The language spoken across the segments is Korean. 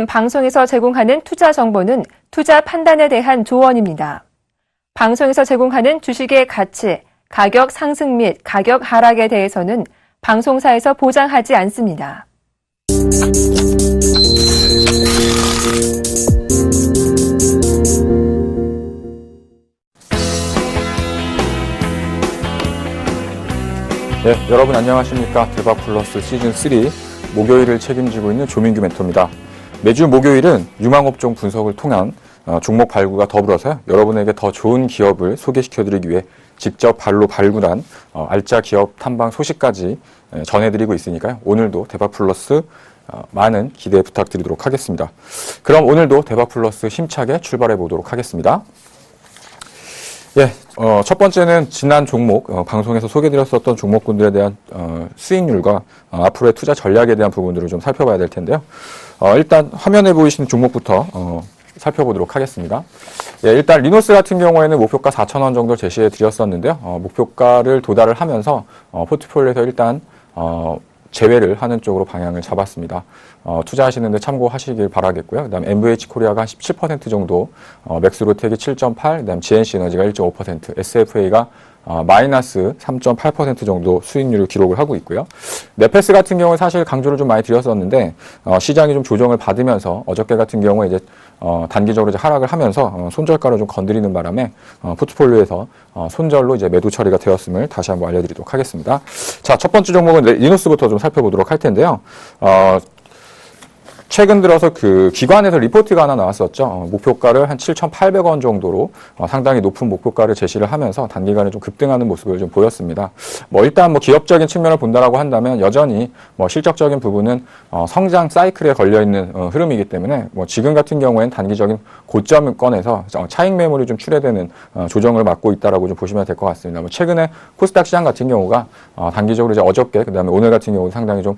지금 방송에서 제공하는 투자 정보는 투자 판단에 대한 조언입니다. 방송에서 제공하는 주식의 가치, 가격 상승 및 가격 하락에 대해서는 방송사에서 보장하지 않습니다. 네, 여러분 안녕하십니까. 대박플러스 시즌3 목요일을 책임지고 있는 조민규 멘토입니다. 매주 목요일은 유망업종 분석을 통한 종목 발굴과 더불어서 여러분에게 더 좋은 기업을 소개시켜드리기 위해 직접 발로 발굴한 알짜 기업 탐방 소식까지 전해드리고 있으니까요. 오늘도 대박플러스 많은 기대 부탁드리도록 하겠습니다. 그럼 오늘도 대박플러스 힘차게 출발해 보도록 하겠습니다. 예, 첫 번째는 지난 종목, 방송에서 소개드렸었던 종목군들에 대한 수익률과 앞으로의 투자 전략에 대한 부분들을 좀 살펴봐야 될 텐데요. 일단 화면에 보이시는 종목부터 살펴보도록 하겠습니다. 예, 일단 리노스 같은 경우에는 목표가 4,000원 정도 제시해 드렸었는데요. 목표가를 도달을 하면서 포트폴리오에서 일단 제외를 하는 쪽으로 방향을 잡았습니다. 투자하시는 데 참고하시길 바라겠고요. 그 다음 MVH 코리아가 한 17% 정도, 맥스로텍이 7.8, 그 다음 GNC 에너지가 1.5%, SFA가 마이너스 3.8% 정도 수익률을 기록을 하고 있고요. 네페스 같은 경우는 사실 강조를 좀 많이 드렸었는데, 시장이 좀 조정을 받으면서 어저께 같은 경우에 이제 단기적으로 이제 하락을 하면서 손절가를 좀 건드리는 바람에 포트폴리오에서 손절로 이제 매도 처리가 되었음을 다시 한번 알려드리도록 하겠습니다. 자, 첫 번째 종목은 리노스부터 좀 살펴보도록 할 텐데요. 최근 들어서 그 기관에서 리포트가 하나 나왔었죠. 목표가를 한 7,800원 정도로 상당히 높은 목표가를 제시를 하면서 단기간에 좀 급등하는 모습을 좀 보였습니다. 일단 기업적인 측면을 본다라고 한다면 여전히 실적적인 부분은 성장 사이클에 걸려 있는 흐름이기 때문에 지금 같은 경우에는 단기적인 고점권에서 차익 매물이 좀 출회되는 조정을 맞고 있다라고 좀 보시면 될 것 같습니다. 최근에 코스닥 시장 같은 경우가 단기적으로 이제 어저께 그다음에 오늘 같은 경우는 상당히 좀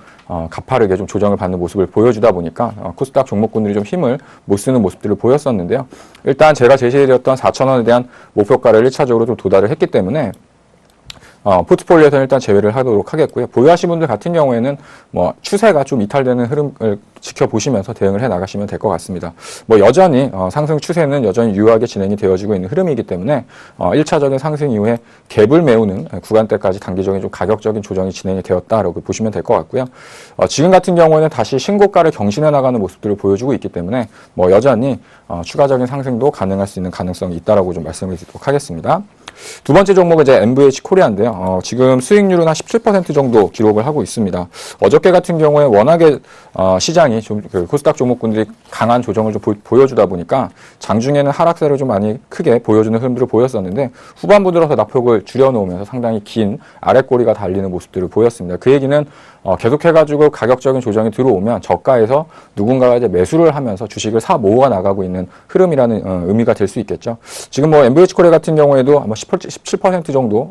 가파르게 좀 조정을 받는 모습을 보여주다 보니까 코스닥 종목군들이 좀 힘을 못 쓰는 모습들을 보였었는데요. 일단 제가 제시해드렸던 4,000원에 대한 목표가를 1차적으로 좀 도달을 했기 때문에 포트폴리오에서는 일단 제외를 하도록 하겠고요. 보유하신 분들 같은 경우에는 추세가 좀 이탈되는 흐름을 지켜보시면서 대응을 해 나가시면 될 것 같습니다. 여전히 상승 추세는 여전히 유효하게 진행이 되어지고 있는 흐름이기 때문에 1차적인 상승 이후에 갭을 메우는 구간대까지 단기적인 좀 가격적인 조정이 진행이 되었다라고 보시면 될 것 같고요. 지금 같은 경우에는 다시 신고가를 경신해 나가는 모습들을 보여주고 있기 때문에 여전히 추가적인 상승도 가능할 수 있는 가능성이 있다라고 좀 말씀을 드리도록 하겠습니다. 두 번째 종목은 이제 MVH 코리아인데요. 지금 수익률은 한 17% 정도 기록을 하고 있습니다. 어저께 같은 경우에 워낙에 시장이 좀 코스닥 종목군들이 강한 조정을 좀 보여주다 보니까 장중에는 하락세를 좀 많이 크게 보여주는 흐름들을 보였었는데 후반부 들어서 낙폭을 줄여놓으면서 상당히 긴 아랫꼬리가 달리는 모습들을 보였습니다. 그 얘기는 계속해가지고 가격적인 조정이 들어오면 저가에서 누군가가 이제 매수를 하면서 주식을 사 모으어 나가고 있는 흐름이라는 의미가 될 수 있겠죠. 지금 MVH 코리아 같은 경우에도 아마 17% 정도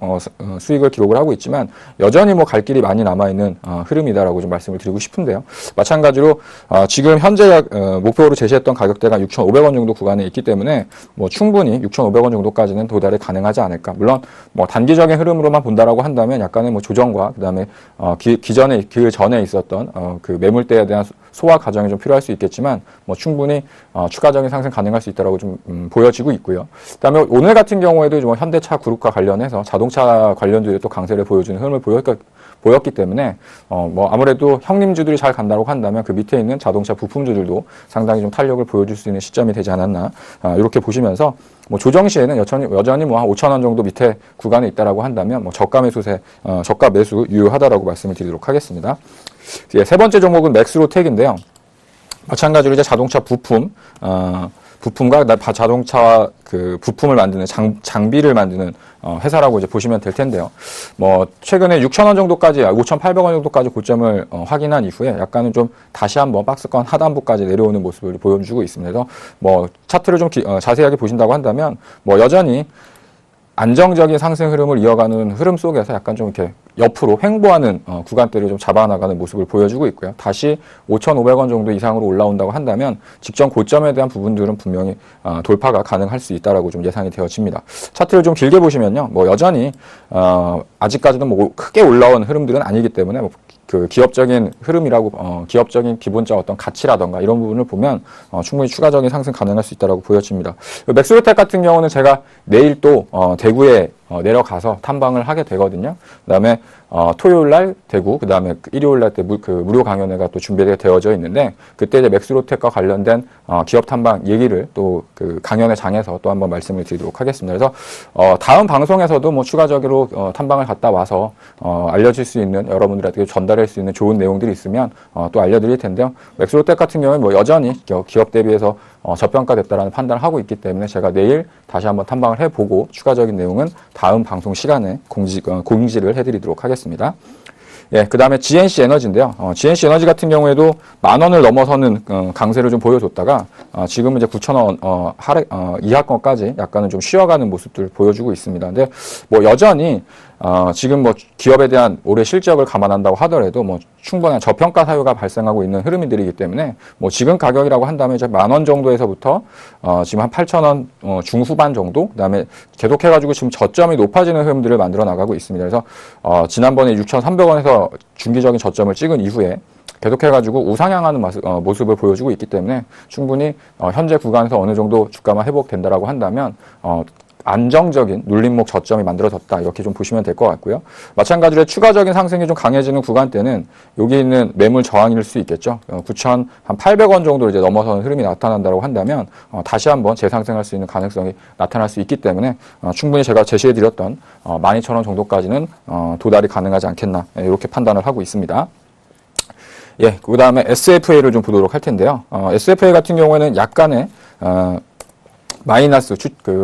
수익을 기록을 하고 있지만 여전히 갈 길이 많이 남아있는 흐름이다라고 좀 말씀을 드리고 싶은데요. 마찬가지로 지금 현재 목표로 제시했던 가격대가 6,500원 정도 구간에 있기 때문에 충분히 6,500원 정도까지는 도달이 가능하지 않을까. 물론 단기적인 흐름으로만 본다라고 한다면 약간의 조정과 그다음에 그 전에 있었던 그 매물대에 대한 소화 과정이 좀 필요할 수 있겠지만 충분히 추가적인 상승 가능할 수 있다라고 좀 보여지고 있고요. 그다음에 오늘 같은 경우에도 현대차 그룹과 관련해서 자동차 관련주에 또 강세를 보여주는 흐름을 보였기 때문에 아무래도 형님주들이 잘 간다고 한다면 그 밑에 있는 자동차 부품주들도 상당히 좀 탄력을 보여줄 수 있는 시점이 되지 않았나 이렇게 보시면서 조정 시에는 여전히 한 5,000원 정도 밑에 구간에 있다라고 한다면 저가 매수 유효하다라고 말씀을 드리도록 하겠습니다. 세 번째 종목은 맥스로텍인데요. 마찬가지로 이제 자동차 부품과 자동차 그 부품을 만드는 장비를 만드는 회사라고 이제 보시면 될 텐데요. 최근에 6,000원 정도까지 5,800원 정도까지 고점을 확인한 이후에 약간은 좀 다시 한번 박스권 하단부까지 내려오는 모습을 보여주고 있습니다. 그래서 차트를 좀 자세하게 보신다고 한다면 여전히 안정적인 상승 흐름을 이어가는 흐름 속에서 약간 좀 이렇게 옆으로 횡보하는 구간대를 좀 잡아나가는 모습을 보여주고 있고요. 다시 5,500원 정도 이상으로 올라온다고 한다면 직전 고점에 대한 부분들은 분명히 돌파가 가능할 수 있다라고 좀 예상이 되어집니다. 차트를 좀 길게 보시면요, 여전히 아직까지는 크게 올라온 흐름들은 아니기 때문에 그 기업적인 흐름이라고 기업적인 기본적 어떤 가치라던가 이런 부분을 보면 충분히 추가적인 상승 가능할 수 있다라고 보여집니다. 맥스로텍 같은 경우는 제가 내일 또 대구에 내려가서 탐방을 하게 되거든요. 그다음에 토요일 날 대구, 그다음에 일요일 날 때 무료 강연회가 또 준비가 되어져 있는데 그때 이제 맥스로텍과 관련된 기업 탐방 얘기를 또 그 강연회 장에서 또 한번 말씀을 드리도록 하겠습니다. 그래서 다음 방송에서도 뭐 추가적으로 탐방을 갔다 와서 알려질 수 있는 여러분들한테 전달할 수 있는 좋은 내용들이 있으면 또 알려드릴 텐데요. 맥스로텍 같은 경우는 뭐 여전히 기업 대비해서 저평가됐다라는 판단을 하고 있기 때문에 제가 내일 다시 한번 탐방을 해보고 추가적인 내용은 다음 방송 시간에 공지를 해드리도록 하겠습니다. 예, 그 다음에 GNC 에너지인데요. GNC 에너지 같은 경우에도 10,000원을 넘어서는 강세를 좀 보여줬다가 지금은 이제 9,000원 이하권까지 약간은 좀 쉬어가는 모습들을 보여주고 있습니다. 근데 뭐 여전히 지금 뭐 기업에 대한 올해 실적을 감안한다고 하더라도 뭐 충분한 저평가 사유가 발생하고 있는 흐름들이기 때문에 뭐 지금 가격이라고 한다면 이제 10,000원 정도에서부터 지금 한 8,000원 중후반 정도, 그다음에 계속해가지고 지금 저점이 높아지는 흐름들을 만들어 나가고 있습니다. 그래서 지난번에 6,300원에서 중기적인 저점을 찍은 이후에 계속해가지고 우상향하는 모습을 보여주고 있기 때문에 충분히 현재 구간에서 어느 정도 주가만 회복된다라고 한다면 안정적인 눌림목 저점이 만들어졌다 이렇게 좀 보시면 될 것 같고요. 마찬가지로 추가적인 상승이 좀 강해지는 구간대는 여기 있는 매물 저항일 수 있겠죠. 9,800원 정도를 이제 넘어서는 흐름이 나타난다고 한다면 다시 한번 재상승할 수 있는 가능성이 나타날 수 있기 때문에 충분히 제가 제시해드렸던 12,000원 정도까지는 도달이 가능하지 않겠나 이렇게 판단을 하고 있습니다. 예, 그 다음에 SFA를 좀 보도록 할 텐데요. SFA 같은 경우에는 약간의 마이너스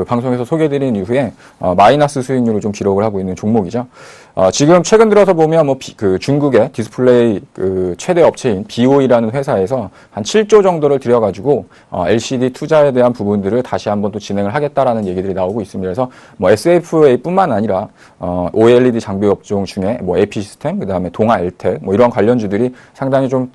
방송에서 소개해드린 이후에 마이너스 수익률을 좀 기록을 하고 있는 종목이죠. 지금 최근 들어서 보면 뭐 중국의 디스플레이 최대 업체인 BOE라는 회사에서 한 7조 정도를 들여가지고 LCD 투자에 대한 부분들을 다시 한번 또 진행을 하겠다라는 얘기들이 나오고 있습니다. 그래서 뭐 SFA뿐만 아니라 OLED 장비 업종 중에 뭐 AP 시스템, 그다음에 동아 엘텍 뭐 이런 관련주들이 상당히 좀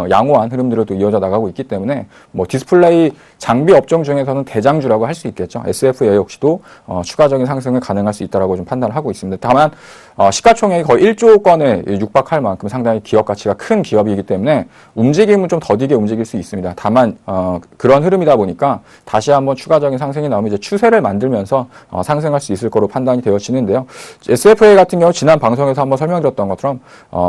양호한 흐름들을 또 이어져 나가고 있기 때문에 뭐 디스플레이 장비 업종 중에서는 대장주라고 할 수 있겠죠. SFA 역시도 추가적인 상승을 가능할 수 있다라고 좀 판단을 하고 있습니다. 다만 시가총액이 거의 1조 건에 육박할 만큼 상당히 기업 가치가 큰 기업이기 때문에 움직임은 좀 더디게 움직일 수 있습니다. 다만 그런 흐름이다 보니까 다시 한번 추가적인 상승이 나오면 이제 추세를 만들면서 상승할 수 있을 거로 판단이 되어지는데요. SFA 같은 경우 지난 방송에서 한번 설명드렸던 것처럼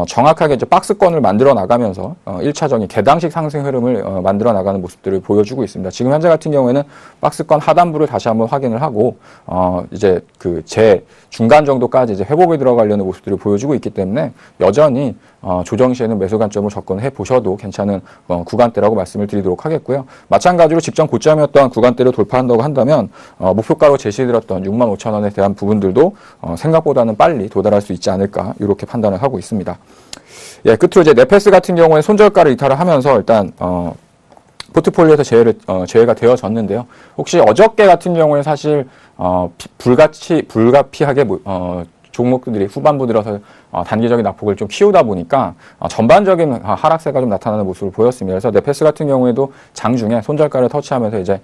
정확하게 이제 박스권을 만들어 나가면서 1차적인 계단식 상승 흐름을 만들어 나가는 모습들을 보여주고 있습니다. 지금 현재 같은 경우에는 박스권 하단부를 다시 한번 확인을 하고 이제 중간 정도까지 이제 회복에 들어가려는 모습들을 보여주고 있기 때문에 여전히 조정 시에는 매수 관점으로 접근해 보셔도 괜찮은 구간대라고 말씀을 드리도록 하겠고요. 마찬가지로 직전 고점이었던 구간대를 돌파한다고 한다면 목표가로 제시해드렸던 65,000원에 대한 부분들도 생각보다는 빨리 도달할 수 있지 않을까 이렇게 판단을 하고 있습니다. 예, 끝으로 이제 네페스 같은 경우에 손절가를 이탈을 하면서 일단 포트폴리오에서 제외가 되어졌는데요. 혹시 어저께 같은 경우에 사실 불가피하게 종목들이 후반부 들어서 단기적인 낙폭을 좀 키우다 보니까 전반적인 하락세가 좀 나타나는 모습을 보였습니다. 그래서 네페스 같은 경우에도 장중에 손절가를 터치하면서 이제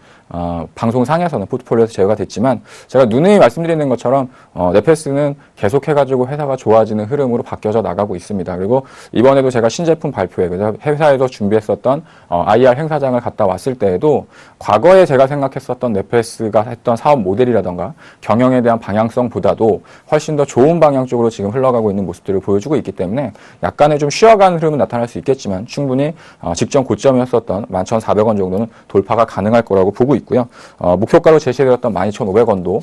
방송상에서는 포트폴리오에서 제외가 됐지만 제가 누누이 말씀드리는 것처럼 네페스는 계속해가지고 회사가 좋아지는 흐름으로 바뀌어져 나가고 있습니다. 그리고 이번에도 제가 신제품 발표회, 그래서 회사에서 준비했었던 IR 행사장을 갔다 왔을 때에도 과거에 제가 생각했었던 네페스가 했던 사업 모델이라던가 경영에 대한 방향성보다도 훨씬 더 좋은 방향 쪽으로 지금 흘러가고 있는 모습들을 보여주고 있기 때문에 약간의 좀 쉬어가는 흐름은 나타날 수 있겠지만 충분히 직전 고점이었었던 11,400원 정도는 돌파가 가능할 거라고 보고 있고요. 목표가로 제시되었던 12,500원도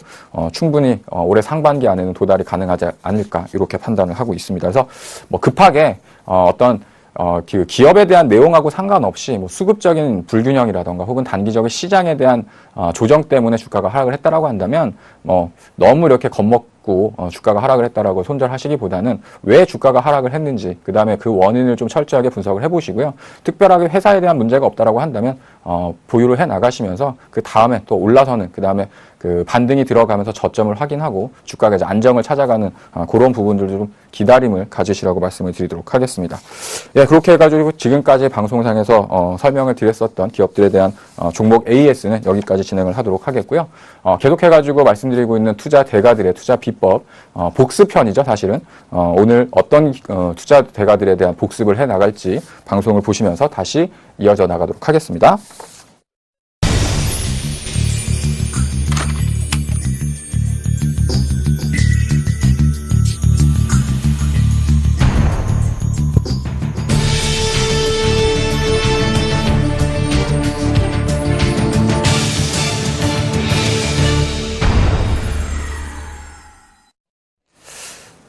충분히 올해 상반기 안에는 도달이 가능하지 않을까 이렇게 판단을 하고 있습니다. 그래서 뭐 급하게 기업에 대한 내용하고 상관없이 뭐 수급적인 불균형이라던가 혹은 단기적인 시장에 대한 조정 때문에 주가가 하락을 했다라고 한다면 뭐 너무 이렇게 겁먹고 주가가 하락을 했다라고 손절하시기보다는 왜 주가가 하락을 했는지 그다음에 그 원인을 좀 철저하게 분석을 해보시고요. 특별하게 회사에 대한 문제가 없다라고 한다면 보유를 해 나가시면서 그 다음에 또 올라서는 그 다음에 그 반등이 들어가면서 저점을 확인하고 주가가 이제 안정을 찾아가는 그런 부분들도 좀 기다림을 가지시라고 말씀을 드리도록 하겠습니다. 예, 그렇게 해가지고 지금까지 방송상에서 설명을 드렸었던 기업들에 대한 종목 AS는 여기까지 진행을 하도록 하겠고요. 계속해가지고 말씀드리고 있는 투자 대가들의 투자 비법 복습편이죠, 사실은. 오늘 어떤 투자 대가들에 대한 복습을 해 나갈지 방송을 보시면서 다시 이어져 나가도록 하겠습니다.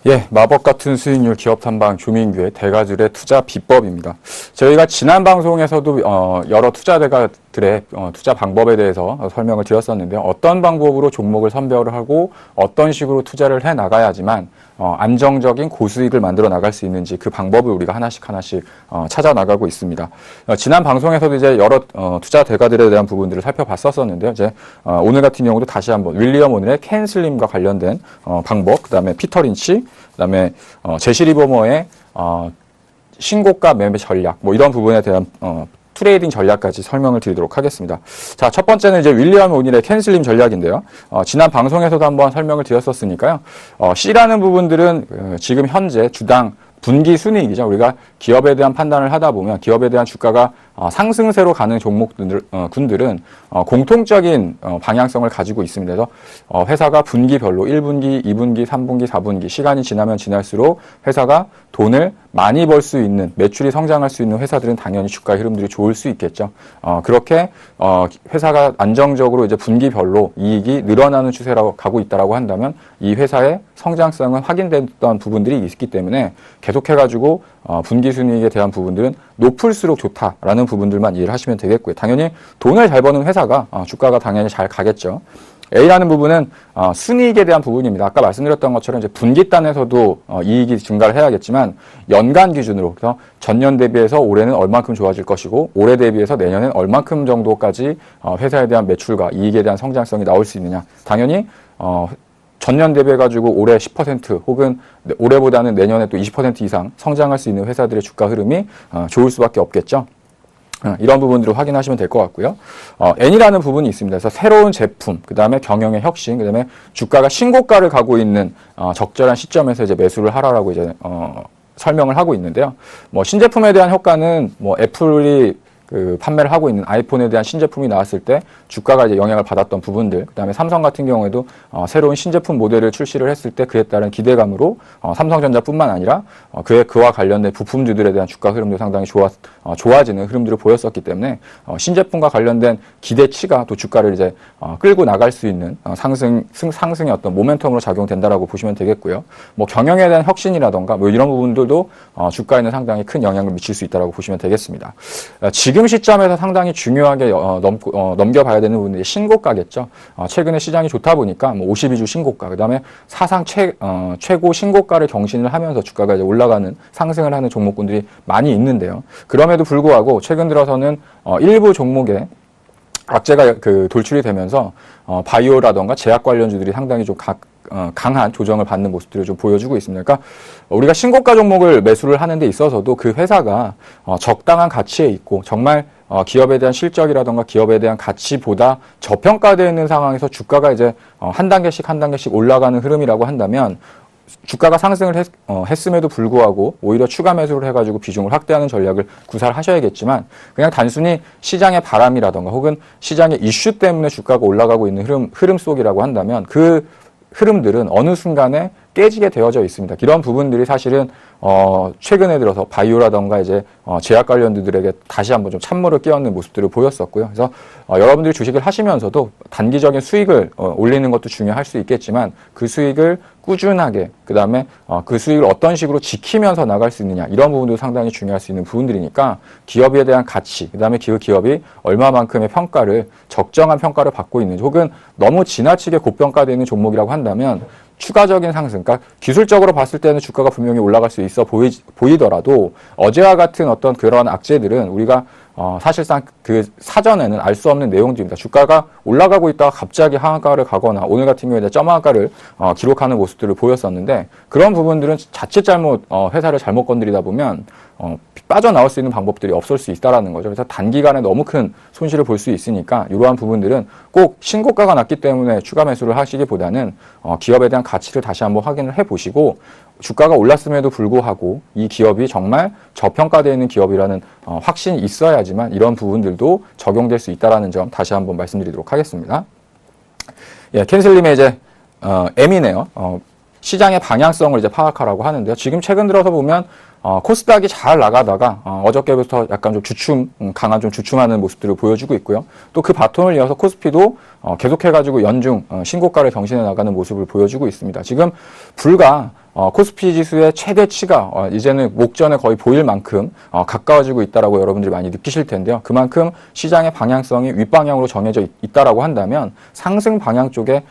예, 마법 같은 수익률 기업 탐방 조민규의 대가들의 투자 비법입니다. 저희가 지난 방송에서도 여러 투자 대가들의 투자 방법에 대해서 설명을 드렸었는데요. 어떤 방법으로 종목을 선별을 하고 어떤 식으로 투자를 해 나가야지만 안정적인 고수익을 만들어 나갈 수 있는지 그 방법을 우리가 하나씩 찾아 나가고 있습니다. 지난 방송에서도 이제 여러 투자 대가들에 대한 부분들을 살펴봤었는데요. 이제 오늘 같은 경우도 다시 한번 윌리엄 오닐의 켄 슬림과 관련된 방법, 그다음에 피터 린치, 그다음에 제시 리버머의 신고가 매매 전략, 뭐 이런 부분에 대한 트레이딩 전략까지 설명을 드리도록 하겠습니다. 자, 첫 번째는 이제 윌리엄 오닐의 켄 슬림 전략인데요. 지난 방송에서도 한번 설명을 드렸었으니까요. C라는 부분들은 지금 현재 주당 분기 순이익이죠. 우리가 기업에 대한 판단을 하다 보면 기업에 대한 주가가 상승세로 가는 종목군들은 공통적인 방향성을 가지고 있습니다. 그래서 회사가 분기별로 1분기, 2분기, 3분기, 4분기 시간이 지나면 지날수록 회사가 돈을 많이 벌 수 있는, 매출이 성장할 수 있는 회사들은 당연히 주가 흐름들이 좋을 수 있겠죠. 그렇게 회사가 안정적으로 이제 분기별로 이익이 늘어나는 추세라고 가고 있다라고 한다면 이 회사의 성장성은 확인됐던 부분들이 있기 때문에 계속해가지고 분기 순이익에 대한 부분들은 높을수록 좋다라는 부분들만 이해를 하시면 되겠고요. 당연히 돈을 잘 버는 회사가 주가가 당연히 잘 가겠죠. A라는 부분은 순이익에 대한 부분입니다. 아까 말씀드렸던 것처럼 이제 분기단에서도 이익이 증가를 해야겠지만 연간 기준으로, 그래서 전년 대비해서 올해는 얼만큼 좋아질 것이고 올해 대비해서 내년엔 얼만큼 정도까지 회사에 대한 매출과 이익에 대한 성장성이 나올 수 있느냐. 당연히 전년 대비해가지고 올해 10% 혹은 올해보다는 내년에 또 20% 이상 성장할 수 있는 회사들의 주가 흐름이 좋을 수밖에 없겠죠. 이런 부분들을 확인하시면 될 것 같고요. N이라는 부분이 있습니다. 그래서 새로운 제품, 그 다음에 경영의 혁신, 그 다음에 주가가 신고가를 가고 있는 적절한 시점에서 이제 매수를 하라라고 이제 설명을 하고 있는데요. 뭐 신제품에 대한 효과는 뭐 애플이 판매를 하고 있는 아이폰에 대한 신제품이 나왔을 때 주가가 이제 영향을 받았던 부분들, 그다음에 삼성 같은 경우에도 새로운 신제품 모델을 출시를 했을 때 그에 따른 기대감으로 삼성전자뿐만 아니라 그와 관련된 부품주들에 대한 주가 흐름도 상당히 좋아지는 흐름들을 보였었기 때문에 신제품과 관련된 기대치가 또 주가를 이제 끌고 나갈 수 있는 상승의 어떤 모멘텀으로 작용된다라고 보시면 되겠고요. 뭐 경영에 대한 혁신이라던가 뭐 이런 부분들도 주가에는 상당히 큰 영향을 미칠 수 있다라고 보시면 되겠습니다. 지금 시점에서 상당히 중요하게 넘겨봐야 되는 부분이 신고가겠죠. 최근에 시장이 좋다 보니까 뭐 52주 신고가, 그다음에 사상 최고 신고가를 경신을 하면서 주가가 이제 올라가는 상승을 하는 종목군들이 많이 있는데요. 그럼에도 불구하고 최근 들어서는 일부 종목에 악재가 돌출이 되면서 바이오라던가 제약 관련주들이 상당히 좀 강한 조정을 받는 모습들을 좀 보여주고 있습니다. 그러니까 우리가 신고가 종목을 매수를 하는 데 있어서도 그 회사가 적당한 가치에 있고 정말 기업에 대한 실적이라던가 기업에 대한 가치보다 저평가되어 있는 상황에서 주가가 이제 한 단계씩 올라가는 흐름이라고 한다면 주가가 상승을 했음에도 불구하고 오히려 추가 매수를 해가지고 비중을 확대하는 전략을 구사를 하셔야겠지만 그냥 단순히 시장의 바람이라던가 혹은 시장의 이슈 때문에 주가가 올라가고 있는 흐름 속이라고 한다면 그 흐름들은 어느 순간에 깨지게 되어져 있습니다. 이런 부분들이 사실은 최근에 들어서 바이오라던가 이제 제약 관련주들에게 다시 한번 좀 찬물을 끼얹는 모습들을 보였었고요. 그래서 여러분들이 주식을 하시면서도 단기적인 수익을 올리는 것도 중요할 수 있겠지만 그 수익을 꾸준하게 그다음에 그 수익을 어떤 식으로 지키면서 나갈 수 있느냐 이런 부분도 상당히 중요할 수 있는 부분들이니까 기업에 대한 가치 그다음에 그 기업이 얼마만큼의 적정한 평가를 받고 있는지 혹은 너무 지나치게 고평가되는 종목이라고 한다면 추가적인 상승, 그러니까 기술적으로 봤을 때는 주가가 분명히 올라갈 수 있어 보이더라도 어제와 같은 어떤 그런 악재들은 우리가 사실상 그 사전에는 알 수 없는 내용들입니다. 주가가 올라가고 있다가 갑자기 하한가를 가거나 오늘 같은 경우에 점하가를 기록하는 모습들을 보였었는데 그런 부분들은 자칫 잘못 회사를 잘못 건드리다 보면 빠져나올 수 있는 방법들이 없을 수 있다라는 거죠. 그래서 단기간에 너무 큰 손실을 볼 수 있으니까 이러한 부분들은 꼭 신고가가 났기 때문에 추가 매수를 하시기보다는 기업에 대한 가치를 다시 한번 확인을 해보시고 주가가 올랐음에도 불구하고 이 기업이 정말 저평가되어 있는 기업이라는 확신이 있어야지만 이런 부분들도 적용될 수 있다는 점 다시 한번 말씀드리도록 하겠습니다. 예, 캔슬님의 이제 M이네요. 시장의 방향성을 이제 파악하라고 하는데요. 지금 최근 들어서 보면 코스닥이 잘 나가다가 어저께부터 약간 좀 강한 좀 주춤하는 모습들을 보여주고 있고요. 또 그 바톤을 이어서 코스피도 계속해가지고 연중 신고가를 경신해 나가는 모습을 보여주고 있습니다. 지금 불과 코스피 지수의 최대치가 이제는 목전에 거의 보일 만큼 가까워지고 있다라고 여러분들이 많이 느끼실 텐데요. 그만큼 시장의 방향성이 윗방향으로 정해져 있다라고 한다면 상승 방향 쪽에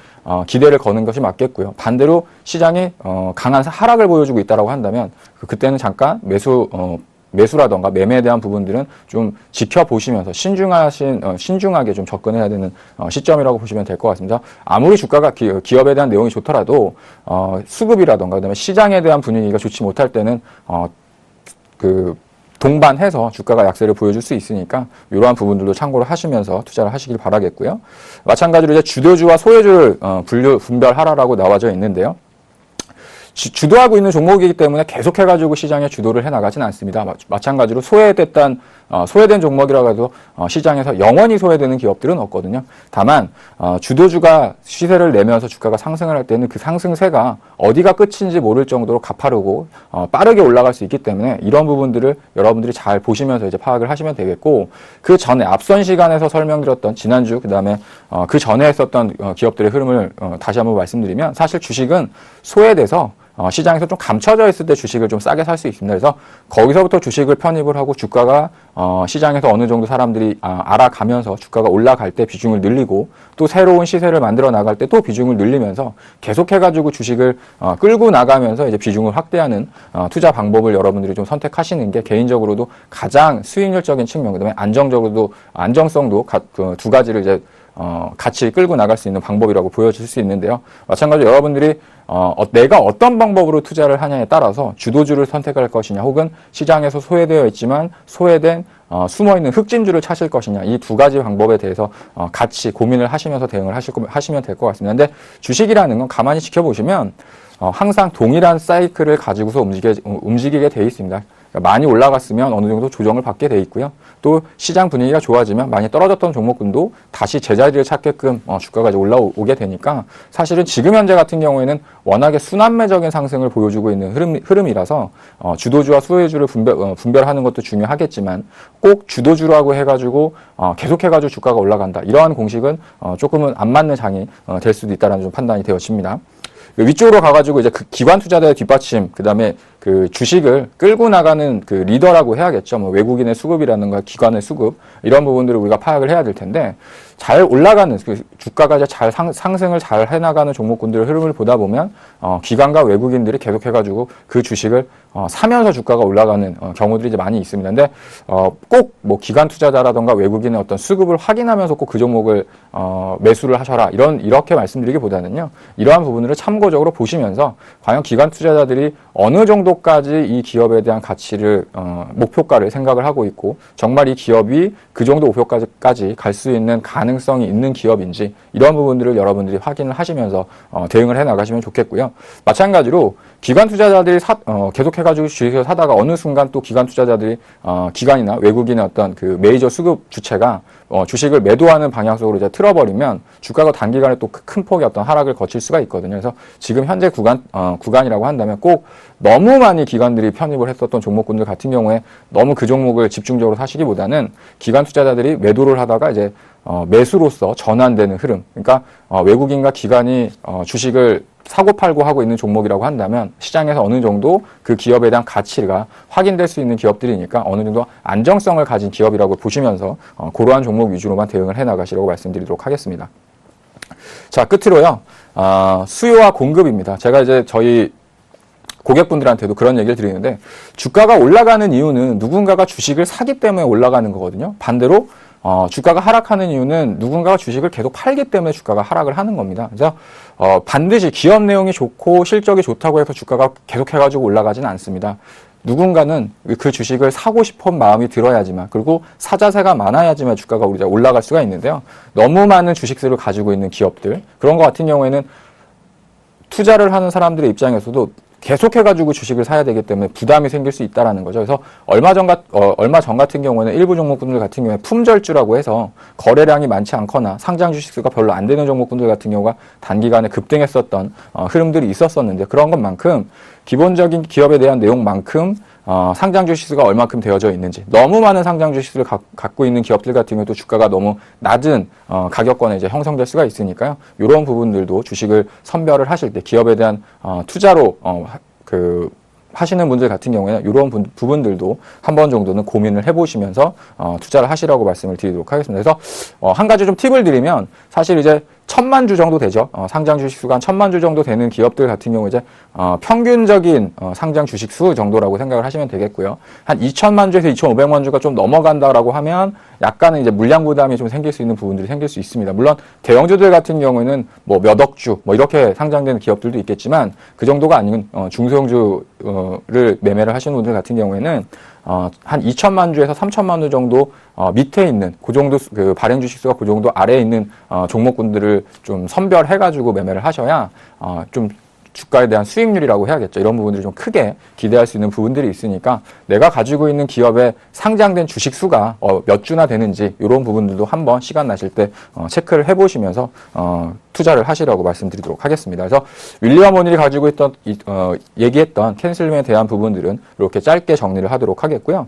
기대를 거는 것이 맞겠고요. 반대로 시장이 강한 하락을 보여주고 있다라고 한다면 그때는 잠깐 매수라던가 매매에 대한 부분들은 좀 지켜보시면서 신중하게 좀 접근해야 되는 시점이라고 보시면 될 것 같습니다. 아무리 주가가 기업에 대한 내용이 좋더라도 수급이라던가 그다음에 시장에 대한 분위기가 좋지 못할 때는 동반해서 주가가 약세를 보여줄 수 있으니까 이러한 부분들도 참고를 하시면서 투자를 하시길 바라겠고요. 마찬가지로 이제 주도주와 소외주를 분별하라라고 나와져 있는데요. 주도하고 있는 종목이기 때문에 계속해가지고 시장에 주도를 해나가진 않습니다. 마찬가지로 소외된 종목이라고 해도 시장에서 영원히 소외되는 기업들은 없거든요. 다만 주도주가 시세를 내면서 주가가 상승을 할 때는 그 상승세가 어디가 끝인지 모를 정도로 가파르고 빠르게 올라갈 수 있기 때문에 이런 부분들을 여러분들이 잘 보시면서 이제 파악을 하시면 되겠고 그 전에 앞선 시간에서 설명드렸던 지난주 그다음에 그 전에 했었던 기업들의 흐름을 다시 한번 말씀드리면 사실 주식은 소외돼서 시장에서 좀 감춰져 있을 때 주식을 좀 싸게 살 수 있습니다. 그래서 거기서부터 주식을 편입을 하고 주가가 시장에서 어느 정도 사람들이 알아가면서 주가가 올라갈 때 비중을 늘리고 또 새로운 시세를 만들어 나갈 때 또 비중을 늘리면서 계속해가지고 주식을 끌고 나가면서 이제 비중을 확대하는 투자 방법을 여러분들이 좀 선택하시는 게 개인적으로도 가장 수익률적인 측면, 그다음에 안정성도 그 두 가지를 이제 같이 끌고 나갈 수 있는 방법이라고 보여질 수 있는데요. 마찬가지로 여러분들이 내가 어떤 방법으로 투자를 하냐에 따라서 주도주를 선택할 것이냐 혹은 시장에서 소외되어 있지만 소외된 숨어있는 흑진주를 찾을 것이냐 이 두 가지 방법에 대해서 같이 고민을 하시면서 대응을 하시면 될 것 같습니다. 근데 주식이라는 건 가만히 지켜보시면 항상 동일한 사이클을 가지고서 움직이게 돼 있습니다. 그러니까 많이 올라갔으면 어느 정도 조정을 받게 돼 있고요. 또 시장 분위기가 좋아지면 많이 떨어졌던 종목군도 다시 제자리를 찾게끔 주가가 이제 올라오게 되니까 사실은 지금 현재 같은 경우에는 워낙에 순환매적인 상승을 보여주고 있는 흐름이라서 주도주와 수혜주를 분별하는 것도 중요하겠지만 꼭 주도주라고 해가지고 계속해가지고 주가가 올라간다 이러한 공식은 조금은 안 맞는 장이 될 수도 있다는 좀 판단이 되어집니다. 위쪽으로 가가지고 이제 그 기관 투자자의 뒷받침, 그 다음에 그 주식을 끌고 나가는 그 리더라고 해야겠죠. 뭐 외국인의 수급이라든가 기관의 수급, 이런 부분들을 우리가 파악을 해야 될 텐데, 잘 올라가는, 그 주가가 이제 잘 상승을 잘 해나가는 종목군들의 흐름을 보다 보면, 기관과 외국인들이 계속해가지고 그 주식을 사면서 주가가 올라가는 경우들이 이제 많이 있습니다. 근데, 꼭 뭐 기관 투자자라든가 외국인의 어떤 수급을 확인하면서 꼭 그 종목을, 매수를 하셔라. 이렇게 말씀드리기보다는요, 이러한 부분들을 참고적으로 보시면서, 과연 기관 투자자들이 어느 정도까지 이 기업에 대한 가치를, 목표가를 생각을 하고 있고, 정말 이 기업이 그 정도 목표까지 갈 수 있는 가능성이 있는 기업인지, 이런 부분들을 여러분들이 확인을 하시면서, 대응을 해 나가시면 좋겠고요. 마찬가지로, 기관 투자자들이 계속해가지고 주식을 사다가 어느 순간 또 기관 투자자들이, 기관이나 외국인의 어떤 그 메이저 수급 주체가, 주식을 매도하는 방향성으로 이제 틀어버리면 주가가 단기간에 또 큰 폭의 어떤 하락을 거칠 수가 있거든요. 그래서 지금 현재 구간이라고 한다면 꼭 너무 많이 기관들이 편입을 했었던 종목군들 같은 경우에 너무 그 종목을 집중적으로 사시기보다는 기관 투자자들이 매도를 하다가 이제 매수로서 전환되는 흐름. 그러니까 외국인과 기관이 주식을 사고 팔고 하고 있는 종목이라고 한다면 시장에서 어느 정도 그 기업에 대한 가치가 확인될 수 있는 기업들이니까 어느 정도 안정성을 가진 기업이라고 보시면서 그러한 종목 위주로만 대응을 해 나가시라고 말씀드리도록 하겠습니다. 자, 끝으로요. 수요와 공급입니다. 제가 이제 저희 고객분들한테도 그런 얘기를 드리는데 주가가 올라가는 이유는 누군가가 주식을 사기 때문에 올라가는 거거든요. 반대로 주가가 하락하는 이유는 누군가가 주식을 계속 팔기 때문에 주가가 하락을 하는 겁니다. 그래서 반드시 기업 내용이 좋고 실적이 좋다고 해서 주가가 계속해가지고 올라가지는 않습니다. 누군가는 그 주식을 사고 싶은 마음이 들어야지만, 그리고 사자세가 많아야지만 주가가 올라갈 수가 있는데요. 너무 많은 주식수를 가지고 있는 기업들, 그런 것 같은 경우에는 투자를 하는 사람들의 입장에서도 계속해가지고 주식을 사야 되기 때문에 부담이 생길 수 있다라는 거죠. 그래서 얼마 전 같은 경우에는 일부 종목군들 같은 경우에 품절주라고 해서 거래량이 많지 않거나 상장 주식수가 별로 안 되는 종목군들 같은 경우가 단기간에 급등했었던 흐름들이 있었었는데, 그런 것만큼 기본적인 기업에 대한 내용만큼 상장 주식수가 얼마큼 되어져 있는지, 너무 많은 상장 주식수를 갖고 있는 기업들 같은 경우도 주가가 너무 낮은 가격권에 이제 형성될 수가 있으니까요. 이런 부분들도 주식을 선별을 하실 때 기업에 대한 투자로 하시는 분들 같은 경우에는 이런 부분들도 한 번 정도는 고민을 해보시면서 투자를 하시라고 말씀을 드리도록 하겠습니다. 그래서 한 가지 좀 팁을 드리면, 사실 이제 1000만 주 정도 되죠. 상장 주식수가 한 1000만 주 정도 되는 기업들 같은 경우 이제 평균적인 상장 주식수 정도라고 생각을 하시면 되겠고요. 한 2000만 주에서 2500만 주가 좀 넘어간다라고 하면 약간은 이제 물량 부담이 좀 생길 수 있는 부분들이 생길 수 있습니다. 물론 대형주들 같은 경우에는 뭐 몇 억 주 이렇게 상장되는 기업들도 있겠지만, 그 정도가 아닌 중소형주를 매매를 하시는 분들 같은 경우에는 한 2000만 주에서 3000만 주 정도 밑에 있는 그 정도 발행 주식수가 그 정도 아래에 있는 종목군들을 좀 선별해가지고 매매를 하셔야 좀 주가에 대한 수익률이라고 해야겠죠. 이런 부분들이 좀 크게 기대할 수 있는 부분들이 있으니까 내가 가지고 있는 기업의 상장된 주식수가 몇 주나 되는지 이런 부분들도 한번 시간 나실 때 체크를 해보시면서 투자를 하시라고 말씀드리도록 하겠습니다. 그래서 윌리엄 오닐이 가지고 있던 얘기했던 캔슬림에 대한 부분들은 이렇게 짧게 정리를 하도록 하겠고요.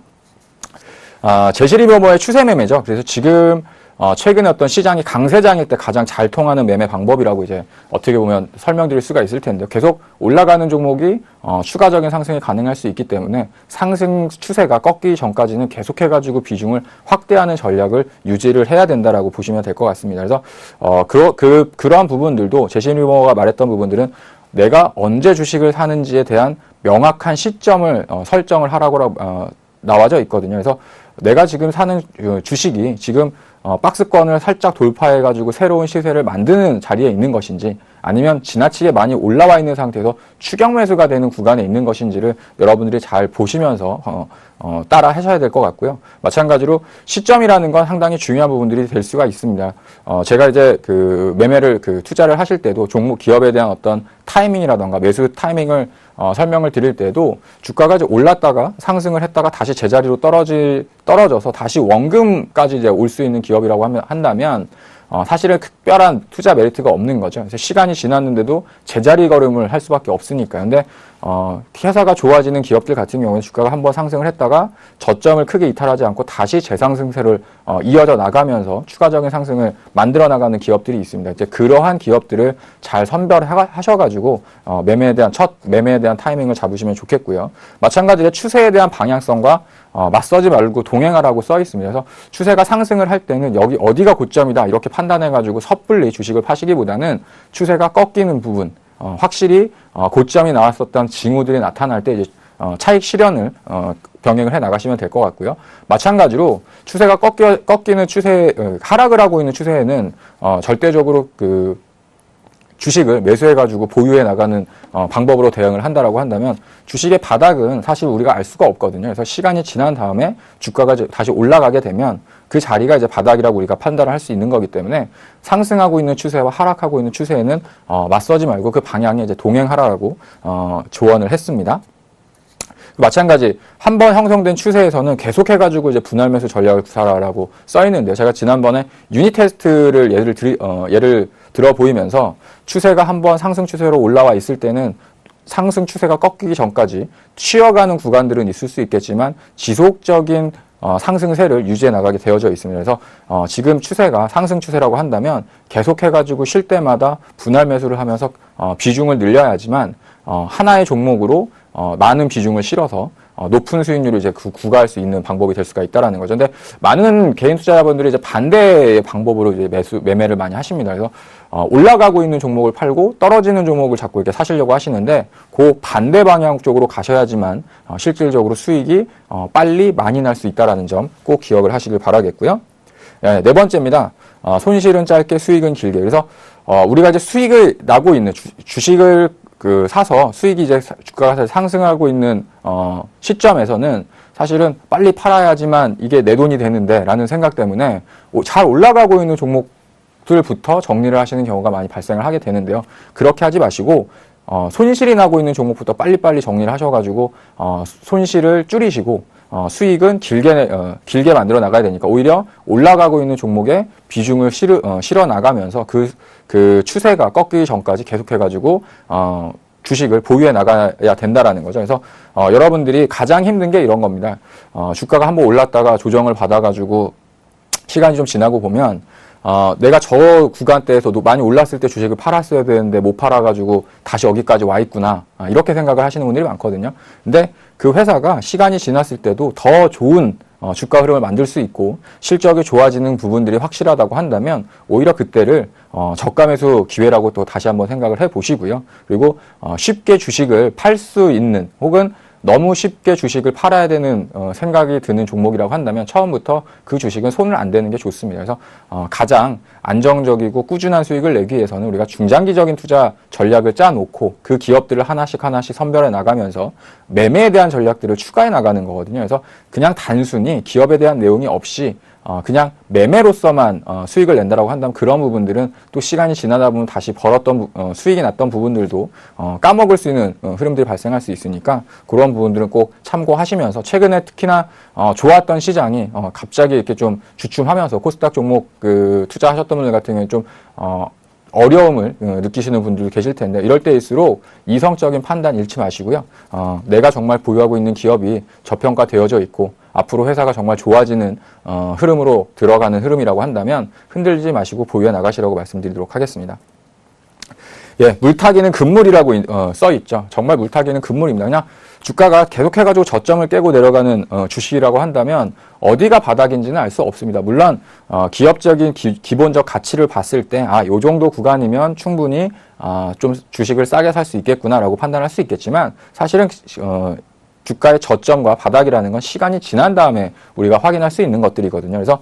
제시리버머의 추세 매매죠. 그래서 지금 최근에 어떤 시장이 강세장일 때 가장 잘 통하는 매매 방법이라고 이제 어떻게 보면 설명드릴 수가 있을 텐데요. 계속 올라가는 종목이 추가적인 상승이 가능할 수 있기 때문에 상승 추세가 꺾이기 전까지는 계속해가지고 비중을 확대하는 전략을 유지를 해야 된다라고 보시면 될 것 같습니다. 그래서 그러한 부분들도 제시리버머가 말했던 부분들은 내가 언제 주식을 사는지에 대한 명확한 시점을 설정을 하라고 나와져 있거든요. 그래서 내가 지금 사는 주식이 지금 박스권을 살짝 돌파해가지고 새로운 시세를 만드는 자리에 있는 것인지, 아니면 지나치게 많이 올라와 있는 상태에서 추격 매수가 되는 구간에 있는 것인지를 여러분들이 잘 보시면서 따라 하셔야 될 것 같고요. 마찬가지로 시점이라는 건 상당히 중요한 부분들이 될 수가 있습니다. 제가 이제 매매를 투자를 하실 때도 종목 기업에 대한 어떤 타이밍이라던가 매수 타이밍을 설명을 드릴 때도 주가가 이제 올랐다가 상승을 했다가 다시 제자리로 떨어져서 다시 원금까지 이제 올 수 있는 기업이라고 한다면 사실은 특별한 투자 메리트가 없는 거죠. 그래서 시간이 지났는데도 제자리 걸음을 할 수밖에 없으니까요. 근데 회사가 좋아지는 기업들 같은 경우는 주가가 한번 상승을 했다가 저점을 크게 이탈하지 않고 다시 재상승세를 이어져 나가면서 추가적인 상승을 만들어 나가는 기업들이 있습니다. 이제 그러한 기업들을 잘 선별하셔가지고 매매에 대한 타이밍을 잡으시면 좋겠고요. 마찬가지로 추세에 대한 방향성과 맞서지 말고 동행하라고 써 있습니다. 그래서 추세가 상승을 할 때는 여기 어디가 고점이다 이렇게 판단해가지고 섣불리 주식을 파시기보다는 추세가 꺾이는 부분, 확실히 고점이 나왔었던 징후들이 나타날 때 이제 차익 실현을 병행을 해 나가시면 될 것 같고요. 마찬가지로 추세가 꺾이는 추세, 하락을 하고 있는 추세에는 절대적으로 주식을 매수해가지고 보유해 나가는 방법으로 대응을 한다라고 한다면 주식의 바닥은 사실 우리가 알 수가 없거든요. 그래서 시간이 지난 다음에 주가가 다시 올라가게 되면 그 자리가 이제 바닥이라고 우리가 판단을 할 수 있는 거기 때문에 상승하고 있는 추세와 하락하고 있는 추세에는 맞서지 말고 그 방향에 이제 동행하라고 조언을 했습니다. 마찬가지 한번 형성된 추세에서는 계속해가지고 이제 분할 매수 전략을 구사하라고 써 있는데요. 제가 지난번에 유닛 테스트를 예를 들어 보이면서 추세가 한번 상승 추세로 올라와 있을 때는 상승 추세가 꺾이기 전까지 쉬어가는 구간들은 있을 수 있겠지만 지속적인 상승세를 유지해 나가게 되어져 있습니다. 그래서 지금 추세가 상승 추세라고 한다면 계속해가지고 쉴 때마다 분할 매수를 하면서 비중을 늘려야지만 하나의 종목으로 많은 비중을 실어서 높은 수익률을 이제 구가할 수 있는 방법이 될 수가 있다라는 거죠. 근데 많은 개인 투자자분들이 이제 반대의 방법으로 이제 매매를 많이 하십니다. 그래서 올라가고 있는 종목을 팔고 떨어지는 종목을 자꾸 이렇게 사시려고 하시는데 그 반대 방향 쪽으로 가셔야지만 실질적으로 수익이 빨리 많이 날 수 있다라는 점 꼭 기억을 하시길 바라겠고요. 네 번째입니다. 손실은 짧게 수익은 길게. 그래서 우리가 이제 수익을 나고 있는 주식을 사서 수익이 이제 주가가 상승하고 있는 시점에서는 사실은 빨리 팔아야지만 이게 내 돈이 되는데 라는 생각 때문에 잘 올라가고 있는 종목들부터 정리를 하시는 경우가 많이 발생을 하게 되는데요. 그렇게 하지 마시고 손실이 나고 있는 종목부터 빨리빨리 정리를 하셔가지고 손실을 줄이시고 수익은 길게 만들어 나가야 되니까 오히려 올라가고 있는 종목에 비중을 실어 나가면서 그 추세가 꺾이기 전까지 계속해가지고 주식을 보유해 나가야 된다라는 거죠. 그래서 여러분들이 가장 힘든 게 이런 겁니다. 주가가 한번 올랐다가 조정을 받아가지고 시간이 좀 지나고 보면 내가 저 구간대에서도 많이 올랐을 때 주식을 팔았어야 되는데 못 팔아가지고 다시 여기까지 와 있구나. 이렇게 생각을 하시는 분들이 많거든요. 근데 그 회사가 시간이 지났을 때도 더 좋은 주가 흐름을 만들 수 있고 실적이 좋아지는 부분들이 확실하다고 한다면 오히려 그때를 저가 매수 기회라고 또 다시 한번 생각을 해보시고요. 그리고 쉽게 주식을 팔 수 있는 혹은 너무 쉽게 주식을 팔아야 되는 생각이 드는 종목이라고 한다면 처음부터 그 주식은 손을 안 대는 게 좋습니다. 그래서 가장 안정적이고 꾸준한 수익을 내기 위해서는 우리가 중장기적인 투자 전략을 짜놓고 그 기업들을 하나씩 선별해 나가면서 매매에 대한 전략들을 추가해 나가는 거거든요. 그래서 그냥 단순히 기업에 대한 내용이 없이 그냥 매매로서만 수익을 낸다라고 한다면 그런 부분들은 또 시간이 지나다 보면 다시 벌었던 수익이 났던 부분들도 까먹을 수 있는 흐름들이 발생할 수 있으니까 그런 부분들은 꼭 참고하시면서 최근에 특히나 좋았던 시장이 갑자기 이렇게 좀 주춤하면서 코스닥 종목 투자하셨던 분들 같은 경우에 좀 어려움을 느끼시는 분들도 계실 텐데 이럴 때일수록 이성적인 판단 잃지 마시고요. 내가 정말 보유하고 있는 기업이 저평가되어져 있고 앞으로 회사가 정말 좋아지는 흐름으로 들어가는 흐름이라고 한다면 흔들리지 마시고 보유해 나가시라고 말씀드리도록 하겠습니다. 예, 물타기는 금물이라고 써 있죠. 정말 물타기는 금물입니다. 그냥 주가가 계속해가지고 저점을 깨고 내려가는 주식이라고 한다면 어디가 바닥인지는 알 수 없습니다. 물론 기업적인 기본적 가치를 봤을 때 요 정도 구간이면 충분히 좀 주식을 싸게 살 수 있겠구나라고 판단할 수 있겠지만 사실은 주가의 저점과 바닥이라는 건 시간이 지난 다음에 우리가 확인할 수 있는 것들이거든요. 그래서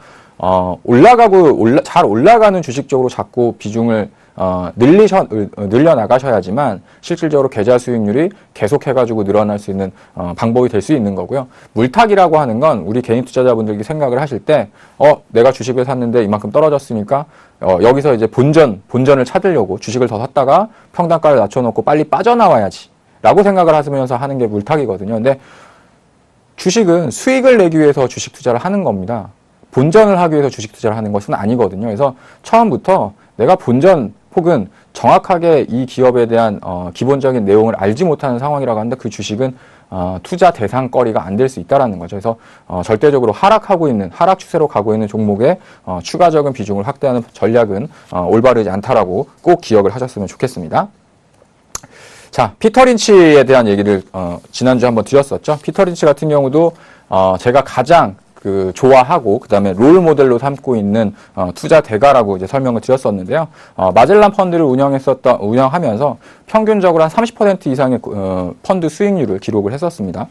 잘 올라가는 주식 쪽으로 자꾸 비중을 늘려 나가셔야지만 실질적으로 계좌 수익률이 계속해가지고 늘어날 수 있는 방법이 될 수 있는 거고요. 물타기라고 하는 건 우리 개인 투자자분들이 생각을 하실 때 내가 주식을 샀는데 이만큼 떨어졌으니까 여기서 이제 본전을 찾으려고 주식을 더 샀다가 평단가를 낮춰놓고 빨리 빠져나와야지 라고 생각을 하시면서 하는 게 물타기거든요. 근데 주식은 수익을 내기 위해서 주식 투자를 하는 겁니다. 본전을 하기 위해서 주식 투자를 하는 것은 아니거든요. 그래서 처음부터 내가 본전 혹은 정확하게 이 기업에 대한 기본적인 내용을 알지 못하는 상황이라고 하는데 그 주식은 투자 대상거리가 안 될 수 있다는 거죠. 그래서 절대적으로 하락 추세로 가고 있는 종목에 추가적인 비중을 확대하는 전략은 올바르지 않다라고 꼭 기억을 하셨으면 좋겠습니다. 자, 피터 린치에 대한 얘기를 지난주에 한번 드렸었죠. 피터 린치 같은 경우도 제가 가장 좋아하고 그다음에 롤 모델로 삼고 있는 투자 대가라고 이제 설명을 드렸었는데요. 마젤란 펀드를 운영하면서 평균적으로 한 30% 이상의 펀드 수익률을 기록을 했었습니다.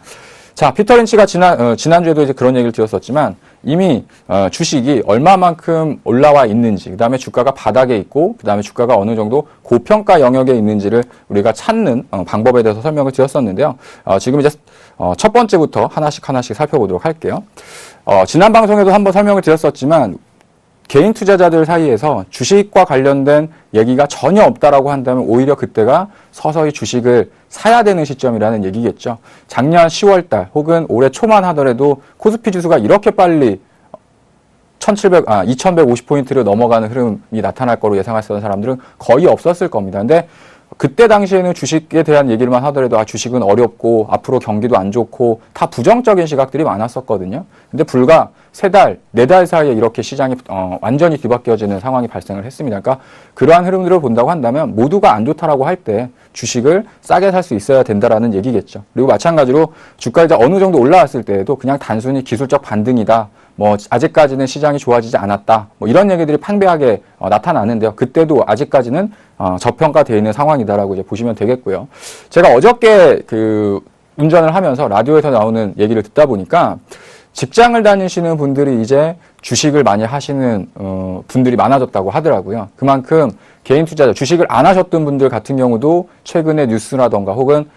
자, 피터 린치가 지난주에도 이제 그런 얘기를 드렸었지만 이미 주식이 얼마만큼 올라와 있는지, 그다음에 주가가 바닥에 있고, 그다음에 주가가 어느 정도 고평가 영역에 있는지를 우리가 찾는 방법에 대해서 설명을 드렸었는데요. 지금 이제 첫 번째부터 하나씩 살펴보도록 할게요. 지난 방송에도 한번 설명을 드렸었지만 개인 투자자들 사이에서 주식과 관련된 얘기가 전혀 없다라고 한다면 오히려 그때가 서서히 주식을 사야 되는 시점이라는 얘기겠죠. 작년 10월달 혹은 올해 초만 하더라도 코스피 지수가 이렇게 빨리 2150포인트를 넘어가는 흐름이 나타날 거로 예상했었던 사람들은 거의 없었을 겁니다. 근데 그때 당시에는 주식에 대한 얘기를만 하더라도 주식은 어렵고 앞으로 경기도 안 좋고 다 부정적인 시각들이 많았었거든요. 근데 불과 3달, 4달 사이에 이렇게 시장이 완전히 뒤바뀌어지는 상황이 발생을 했습니다. 그러니까 그러한 흐름들을 본다고 한다면 모두가 안 좋다라고 할 때 주식을 싸게 살 수 있어야 된다라는 얘기겠죠. 그리고 마찬가지로 주가가 이제 어느 정도 올라왔을 때에도 그냥 단순히 기술적 반등이다. 뭐 아직까지는 시장이 좋아지지 않았다. 뭐 이런 얘기들이 판배하게 나타나는데요. 그때도 아직까지는 저평가되어 있는 상황이다라고 이제 보시면 되겠고요. 제가 어저께 그 운전을 하면서 라디오에서 나오는 얘기를 듣다 보니까 직장을 다니시는 분들이 이제 주식을 많이 하시는 분들이 많아졌다고 하더라고요. 그만큼 개인 투자자, 주식을 안 하셨던 분들 같은 경우도 최근에 뉴스라던가 혹은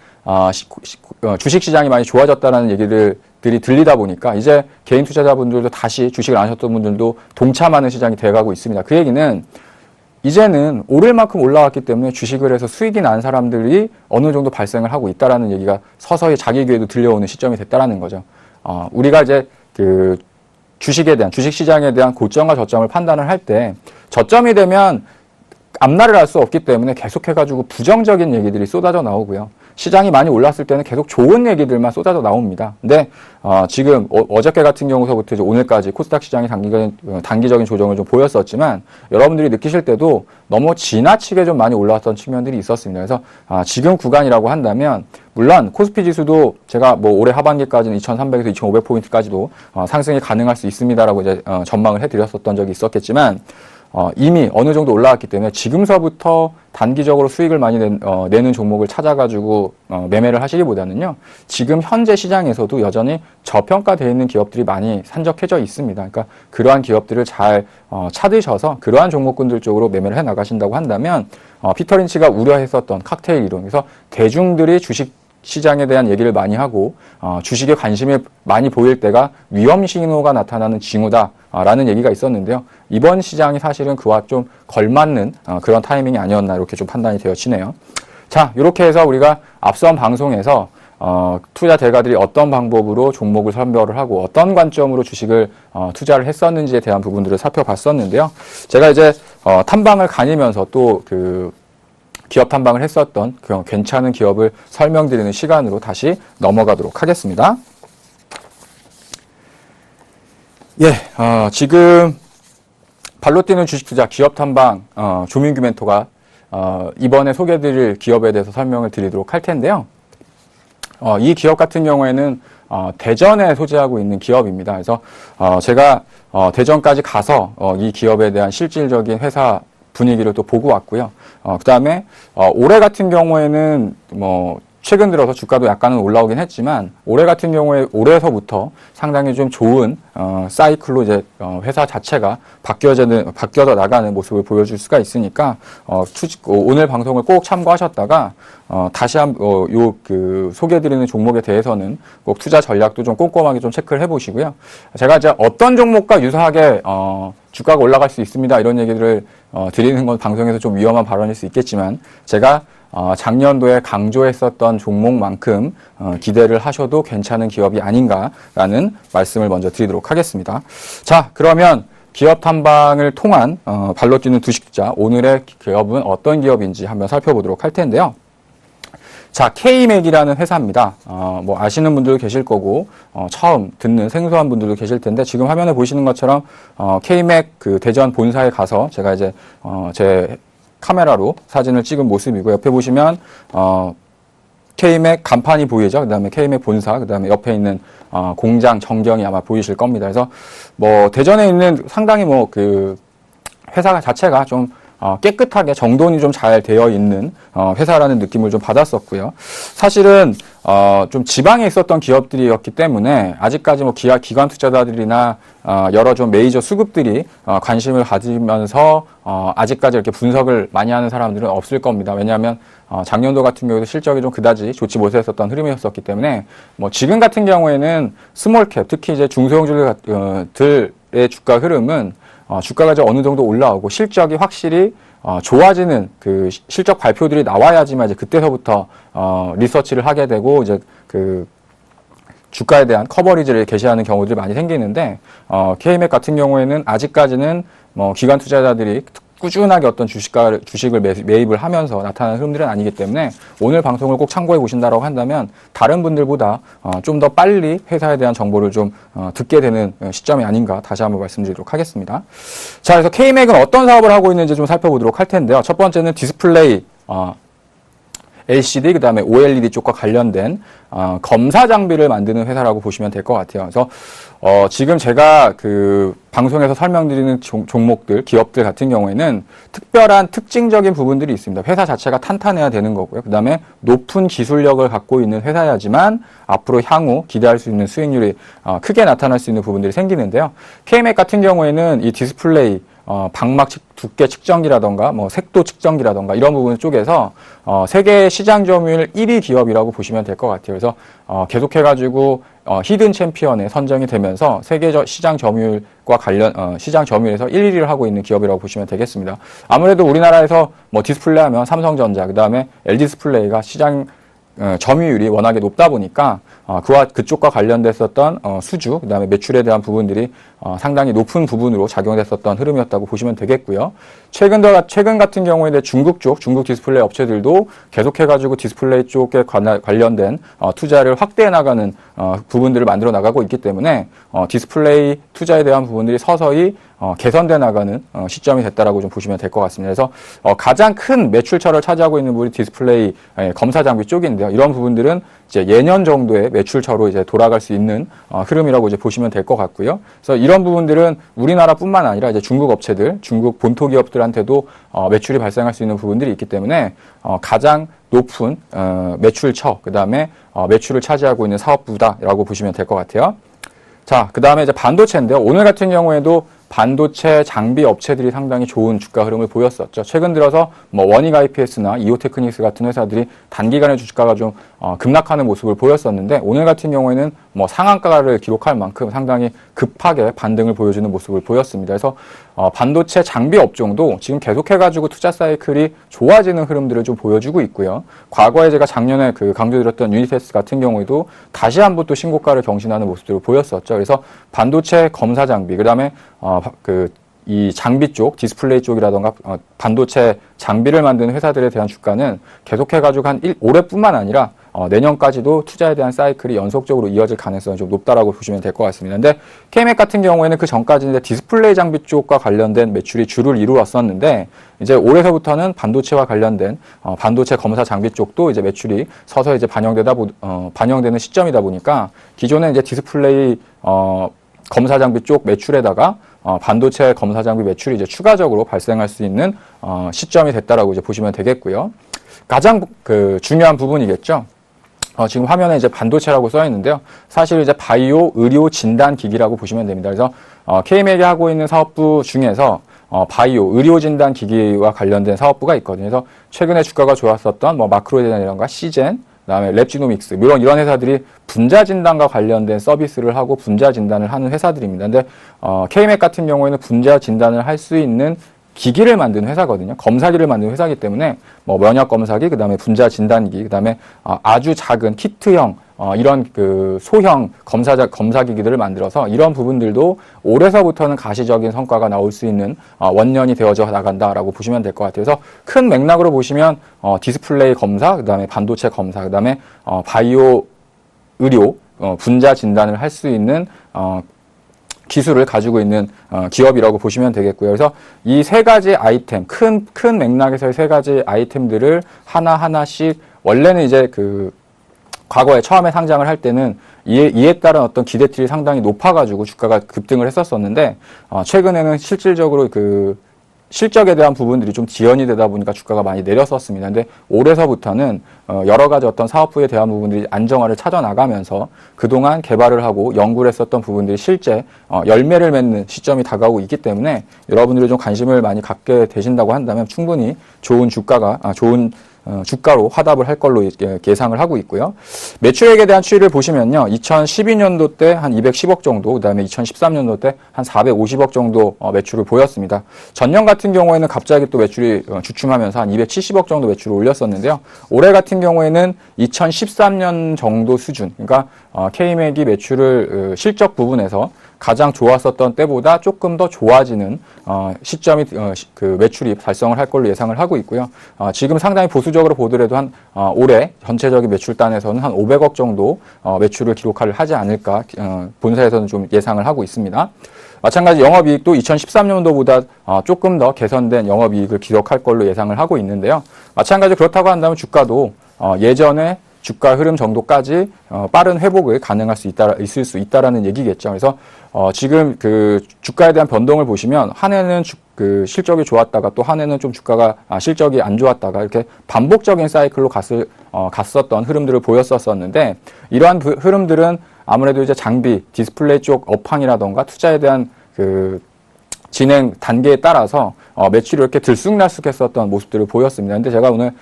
주식 시장이 많이 좋아졌다는 얘기들이 들리다 보니까 이제 개인 투자자분들도 다시 주식을 안 하셨던 분들도 동참하는 시장이 돼가고 있습니다. 그 얘기는 이제는 오를 만큼 올라왔기 때문에 주식을 해서 수익이 난 사람들이 어느 정도 발생을 하고 있다라는 얘기가 서서히 자기 귀에도 들려오는 시점이 됐다라는 거죠. 우리가 이제 그 주식에 대한, 주식 시장에 대한 고점과 저점을 판단을 할 때 저점이 되면 앞날을 알 수 없기 때문에 계속해가지고 부정적인 얘기들이 쏟아져 나오고요. 시장이 많이 올랐을 때는 계속 좋은 얘기들만 쏟아져 나옵니다. 근데 지금 어저께 같은 경우서부터 이제 오늘까지 코스닥 시장이 단기적인 조정을 좀 보였었지만 여러분들이 느끼실 때도 너무 지나치게 좀 많이 올라왔던 측면들이 있었습니다. 그래서 지금 구간이라고 한다면 물론 코스피 지수도 제가 뭐 올해 하반기까지는 2,300에서 2,500포인트까지도 상승이 가능할 수 있습니다라고 이제 전망을 해드렸었던 적이 있었겠지만 이미 어느 정도 올라왔기 때문에 지금서부터 단기적으로 수익을 많이 내는 종목을 찾아가지고 매매를 하시기보다는요. 지금 현재 시장에서도 여전히 저평가되어 있는 기업들이 많이 산적해져 있습니다. 그러니까 그러한 기업들을 잘 찾으셔서 그러한 종목군들 쪽으로 매매를 해 나가신다고 한다면 피터 린치가 우려했었던 칵테일 이론, 그래서 대중들이 주식 시장에 대한 얘기를 많이 하고 주식에 관심이 많이 보일 때가 위험 신호가 나타나는 징후다라는 얘기가 있었는데요. 이번 시장이 사실은 그와 좀 걸맞는 그런 타이밍이 아니었나 이렇게 좀 판단이 되어지네요. 자, 이렇게 해서 우리가 앞선 방송에서 투자 대가들이 어떤 방법으로 종목을 선별을 하고 어떤 관점으로 주식을 투자를 했었는지에 대한 부분들을 살펴봤었는데요. 제가 이제 탐방을 다니면서 또 기업 탐방을 했었던 그 괜찮은 기업을 설명드리는 시간으로 다시 넘어가도록 하겠습니다. 예, 지금 발로 뛰는 주식 투자 기업 탐방 조민규 멘토가 이번에 소개해드릴 기업에 대해서 설명을 드리도록 할 텐데요. 이 기업 같은 경우에는 대전에 소재하고 있는 기업입니다. 그래서 제가 대전까지 가서 이 기업에 대한 실질적인 회사 분위기를 또 보고 왔고요. 그 다음에 올해 같은 경우에는 뭐 최근 들어서 주가도 약간은 올라오긴 했지만 올해 같은 경우에 올해서부터 상당히 좀 좋은 사이클로 이제 회사 자체가 바뀌어져 나가는 모습을 보여줄 수가 있으니까 오늘 방송을 꼭 참고하셨다가 다시 소개해드리는 종목에 대해서는 꼭 투자 전략도 좀 꼼꼼하게 좀 체크를 해보시고요. 제가 이제 어떤 종목과 유사하게 주가가 올라갈 수 있습니다 이런 얘기들을 드리는 건 방송에서 좀 위험한 발언일 수 있겠지만 제가 작년도에 강조했었던 종목만큼 기대를 하셔도 괜찮은 기업이 아닌가라는 말씀을 먼저 드리도록 하겠습니다. 자, 그러면 기업 탐방을 통한 발로 뛰는 주식 투자 오늘의 기업은 어떤 기업인지 한번 살펴보도록 할 텐데요. 자, K맥이라는 회사입니다. 뭐 아시는 분들도 계실 거고 처음 듣는 생소한 분들도 계실 텐데 지금 화면에 보시는 것처럼 K맥 그 대전 본사에 가서 제가 이제 제 카메라로 사진을 찍은 모습이고 옆에 보시면 K맥 간판이 보이죠. 그다음에 K맥 본사, 그다음에 옆에 있는 공장 정경이 아마 보이실 겁니다. 그래서 뭐 대전에 있는 상당히 뭐 그 회사 자체가 좀 깨끗하게 정돈이 좀 잘 되어 있는 회사라는 느낌을 좀 받았었고요. 사실은 좀 지방에 있었던 기업들이었기 때문에 아직까지 뭐 기관 투자자들이나 여러 좀 메이저 수급들이 관심을 가지면서 아직까지 이렇게 분석을 많이 하는 사람들은 없을 겁니다. 왜냐하면 작년도 같은 경우에도 실적이 좀 그다지 좋지 못했었던 흐름이었었기 때문에 뭐 지금 같은 경우에는 스몰캡 특히 이제 중소형주들의 주가 흐름은 주가가 이제 어느 정도 올라오고 실적이 확실히 좋아지는 그 실적 발표들이 나와야지만 이제 그때서부터 리서치를 하게 되고 이제 그 주가에 대한 커버리지를 게시하는 경우들이 많이 생기는데 K맥 같은 경우에는 아직까지는 뭐 기관 투자자들이 꾸준하게 어떤 주식을 매입을 하면서 나타나는 흐름들은 아니기 때문에 오늘 방송을 꼭 참고해 보신다라고 한다면 다른 분들보다 좀 더 빨리 회사에 대한 정보를 좀 듣게 되는 시점이 아닌가 다시 한번 말씀드리도록 하겠습니다. 자, 그래서 K맥은 어떤 사업을 하고 있는지 좀 살펴보도록 할 텐데요. 첫 번째는 디스플레이, LCD, 그 다음에 OLED 쪽과 관련된 검사 장비를 만드는 회사라고 보시면 될 것 같아요. 그래서 지금 제가 그 방송에서 설명드리는 종목들, 기업들 같은 경우에는 특별한 특징적인 부분들이 있습니다. 회사 자체가 탄탄해야 되는 거고요. 그 다음에 높은 기술력을 갖고 있는 회사야지만 앞으로 향후 기대할 수 있는 수익률이 크게 나타날 수 있는 부분들이 생기는데요. K맥 같은 경우에는 이 디스플레이, 방막 두께 측정기라던가 뭐 색도 측정기라던가 이런 부분 쪽에서 세계 시장 점유율 1위 기업이라고 보시면 될 것 같아요. 그래서 계속해가지고 히든 챔피언에 선정이 되면서 세계 시장 점유율과 관련 시장 점유율에서 1, 2위를 하고 있는 기업이라고 보시면 되겠습니다. 아무래도 우리나라에서 뭐 디스플레이 하면 삼성전자, 그 다음에 LG디스플레이가 시장 점유율이 워낙에 높다 보니까 그쪽과 관련됐었던 수주, 그다음에 매출에 대한 부분들이 상당히 높은 부분으로 작용됐었던 흐름이었다고 보시면 되겠고요. 최근 같은 경우에 중국 디스플레이 업체들도 계속해가지고 디스플레이 쪽에 관련된 투자를 확대해 나가는 부분들을 만들어 나가고 있기 때문에 디스플레이 투자에 대한 부분들이 서서히 개선돼 나가는 시점이 됐다라고 좀 보시면 될 것 같습니다. 그래서 가장 큰 매출처를 차지하고 있는 부분이 디스플레이 검사 장비 쪽인데요. 이런 부분들은 이제 예년 정도의 매출처로 이제 돌아갈 수 있는 흐름이라고 이제 보시면 될 것 같고요. 그래서 이런 부분들은 우리나라뿐만 아니라 이제 중국 업체들, 중국 본토 기업들한테도 매출이 발생할 수 있는 부분들이 있기 때문에 가장 높은 매출처, 그 다음에 매출을 차지하고 있는 사업부다라고 보시면 될 것 같아요. 자, 그 다음에 이제 반도체인데요. 오늘 같은 경우에도 반도체 장비 업체들이 상당히 좋은 주가 흐름을 보였었죠. 최근 들어서 뭐 원익 IPS나 이오테크닉스 같은 회사들이 단기간에 주가가 좀 급락하는 모습을 보였었는데 오늘 같은 경우에는 뭐 상한가를 기록할 만큼 상당히 급하게 반등을 보여주는 모습을 보였습니다. 그래서 반도체 장비 업종도 지금 계속해가지고 투자 사이클이 좋아지는 흐름들을 좀 보여주고 있고요. 과거에 제가 작년에 강조드렸던 유니테스 같은 경우에도 다시 한번 또 신고가를 경신하는 모습들을 보였었죠. 그래서 반도체 검사 장비, 그다음에 이 장비 쪽, 디스플레이 쪽이라던가 반도체 장비를 만드는 회사들에 대한 주가는 계속해가지고 올해뿐만 아니라 내년까지도 투자에 대한 사이클이 연속적으로 이어질 가능성이 좀 높다라고 보시면 될 것 같습니다. 근데 K맥 같은 경우에는 그 전까지는 디스플레이 장비 쪽과 관련된 매출이 주를 이루었었는데 이제 올해서부터는 반도체와 관련된 반도체 검사 장비 쪽도 이제 매출이 서서히 이제 반영되는 시점이다 보니까 기존에 이제 디스플레이 검사 장비 쪽 매출에다가 반도체 검사 장비 매출이 이제 추가적으로 발생할 수 있는 시점이 됐다라고 이제 보시면 되겠고요. 가장 중요한 부분이겠죠. 지금 화면에 이제 반도체라고 써 있는데요. 사실 이제 바이오 의료 진단 기기라고 보시면 됩니다. 그래서 K맥이 하고 있는 사업부 중에서 바이오 의료 진단 기기와 관련된 사업부가 있거든요. 그래서 최근에 주가가 좋았었던 뭐 마크로젠이라던가 시젠, 그다음에 랩지노믹스, 물론 이런 회사들이 분자 진단과 관련된 서비스를 하고 분자 진단을 하는 회사들입니다. 근데 K맥 같은 경우에는 분자 진단을 할 수 있는 기기를 만드는 회사거든요. 검사기를 만드는 회사이기 때문에 뭐 면역 검사기, 그다음에 분자 진단기, 그다음에 아주 작은 키트형 이런 소형 검사기기들을 만들어서 이런 부분들도 올해서부터는 가시적인 성과가 나올 수 있는 원년이 되어져 나간다라고 보시면 될 것 같아요. 그래서 큰 맥락으로 보시면 디스플레이 검사, 그다음에 반도체 검사, 그다음에 바이오 의료 분자 진단을 할 수 있는 기술을 가지고 있는 기업이라고 보시면 되겠고요. 그래서 이 세 가지 아이템, 큰 맥락에서의 세 가지 아이템들을 하나하나씩 원래는 이제 과거에 처음에 상장을 할 때는 이에 따른 어떤 기대치가 상당히 높아가지고 주가가 급등을 했었었는데 최근에는 실질적으로 실적에 대한 부분들이 좀 지연이 되다 보니까 주가가 많이 내렸었습니다. 근데 올해서부터는 여러 가지 어떤 사업부에 대한 부분들이 안정화를 찾아 나가면서 그동안 개발을 하고 연구를 했었던 부분들이 실제 열매를 맺는 시점이 다가오고 있기 때문에 여러분들이 좀 관심을 많이 갖게 되신다고 한다면 충분히 좋은 주가로 화답을 할 걸로 예상을 하고 있고요. 매출액에 대한 추이를 보시면요. 2012년도 때 한 210억 정도, 그다음에 2013년도 때 한 450억 정도 매출을 보였습니다. 전년 같은 경우에는 갑자기 또 매출이 주춤하면서 한 270억 정도 매출을 올렸었는데요. 올해 같은 경우에는 2013년 정도 수준, 그러니까 K맥이 매출을 실적 부분에서 가장 좋았었던 때보다 조금 더 좋아지는 시점이 그 매출이 발생을 할 걸로 예상을 하고 있고요. 지금 상당히 보수적으로 보더라도 한 올해 전체적인 매출단에서는 한 500억 정도 매출을 기록을 하지 않을까 본사에서는 좀 예상을 하고 있습니다. 마찬가지 영업이익도 2013년도보다 조금 더 개선된 영업이익을 기록할 걸로 예상을 하고 있는데요. 마찬가지로 그렇다고 한다면 주가도 예전에 주가 흐름 정도까지 빠른 회복을 있을 수 있다라는 얘기겠죠. 그래서 지금 그 주가에 대한 변동을 보시면 한 해는 그 실적이 좋았다가 또 한 해는 좀 주가가 실적이 안 좋았다가 이렇게 반복적인 사이클로 갔었던 흐름들을 보였었는데 이러한 흐름들은 아무래도 이제 장비, 디스플레이 쪽 업황이라던가 투자에 대한 그 진행 단계에 따라서 매출이 이렇게 들쑥날쑥했었던 모습들을 보였습니다. 근데 제가 오늘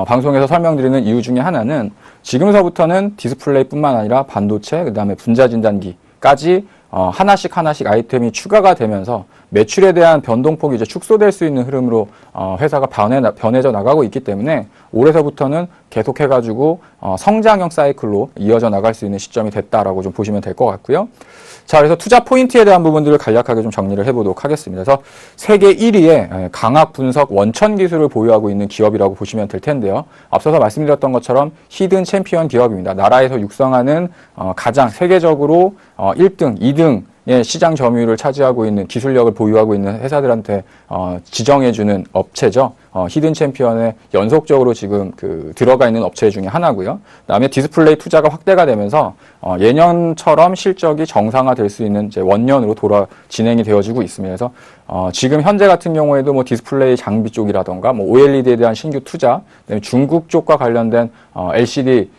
방송에서 설명드리는 이유 중에 하나는 지금서부터는 디스플레이뿐만 아니라 반도체, 그다음에 분자진단기까지 하나씩 아이템이 추가가 되면서 매출에 대한 변동폭이 이제 축소될 수 있는 흐름으로 회사가 변해져 나가고 있기 때문에 올해서부터는 계속해가지고 성장형 사이클로 이어져 나갈 수 있는 시점이 됐다라고 좀 보시면 될 것 같고요. 자, 그래서 투자 포인트에 대한 부분들을 간략하게 좀 정리를 해보도록 하겠습니다. 그래서 세계 1위의 강학 분석 원천 기술을 보유하고 있는 기업이라고 보시면 될 텐데요. 앞서서 말씀드렸던 것처럼 히든 챔피언 기업입니다. 나라에서 육성하는 가장 세계적으로 1등, 2등 시장 점유율을 차지하고 있는 기술력을 보유하고 있는 회사들한테 지정해주는 업체죠. 히든 챔피언에 연속적으로 지금 들어가 있는 업체 중에 하나고요. 그다음에 디스플레이 투자가 확대가 되면서 예년처럼 실적이 정상화될 수 있는 이제 원년으로 진행이 되어지고 있습니다. 그래서 지금 현재 같은 경우에도 뭐 디스플레이 장비 쪽이라던가 뭐 OLED에 대한 신규 투자, 그다음에 중국 쪽과 관련된 LCD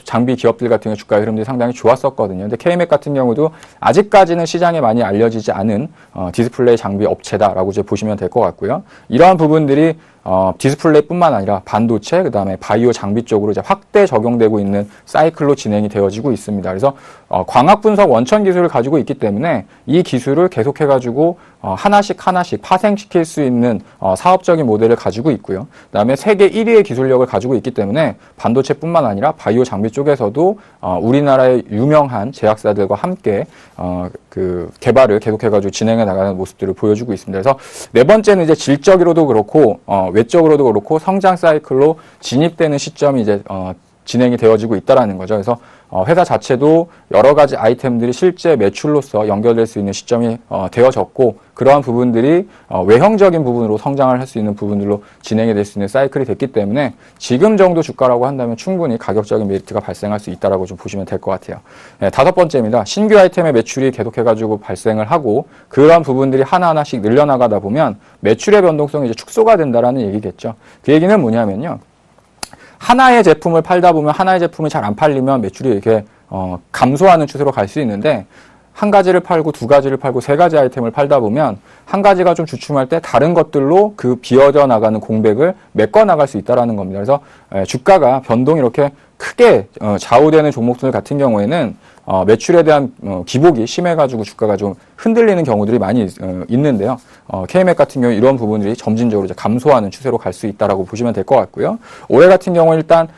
장비 기업들 같은 경우 주가 흐름들이 상당히 좋았었거든요. 근데 KMEC 같은 경우도 아직까지는 시장에 많이 알려지지 않은 디스플레이 장비 업체다라고 이제 보시면 될 것 같고요. 이러한 부분들이 디스플레이뿐만 아니라 반도체, 그다음에 바이오 장비 쪽으로 이제 확대 적용되고 있는 사이클로 진행이 되어지고 있습니다. 그래서 광학 분석 원천 기술을 가지고 있기 때문에 이 기술을 계속해가지고 하나씩 파생시킬 수 있는 사업적인 모델을 가지고 있고요. 그다음에 세계 1위의 기술력을 가지고 있기 때문에 반도체뿐만 아니라 바이오 장비 쪽에서도 우리나라의 유명한 제약사들과 함께 그 개발을 계속해가지고 진행해 나가는 모습들을 보여주고 있습니다. 그래서 네 번째는 이제 질적으로도 그렇고 외적으로도 그렇고 성장 사이클로 진입되는 시점이 이제 진행이 되어지고 있다라는 거죠. 그래서 회사 자체도 여러 가지 아이템들이 실제 매출로서 연결될 수 있는 시점이 되어졌고 그러한 부분들이 외형적인 부분으로 성장을 할 수 있는 부분들로 진행이 될 수 있는 사이클이 됐기 때문에 지금 정도 주가라고 한다면 충분히 가격적인 메리트가 발생할 수 있다라고 좀 보시면 될 것 같아요. 네, 다섯 번째입니다. 신규 아이템의 매출이 계속해가지고 발생을 하고 그러한 부분들이 하나하나씩 늘려나가다 보면 매출의 변동성이 이제 축소가 된다라는 얘기겠죠. 그 얘기는 뭐냐면요. 하나의 제품을 팔다 보면 하나의 제품이 잘 안 팔리면 매출이 이렇게 감소하는 추세로 갈 수 있는데 한 가지를 팔고 두 가지를 팔고 세 가지 아이템을 팔다 보면 한 가지가 좀 주춤할 때 다른 것들로 그 비어져 나가는 공백을 메꿔 나갈 수 있다라는 겁니다. 그래서 주가가 변동이 이렇게 크게 좌우되는 종목들 같은 경우에는 매출에 대한 기복이 심해가지고 주가가 좀 흔들리는 경우들이 많이 있는데요. KMEC 같은 경우 이런 부분들이 점진적으로 이제 감소하는 추세로 갈 수 있다라고 보시면 될 것 같고요. 올해 같은 경우 일단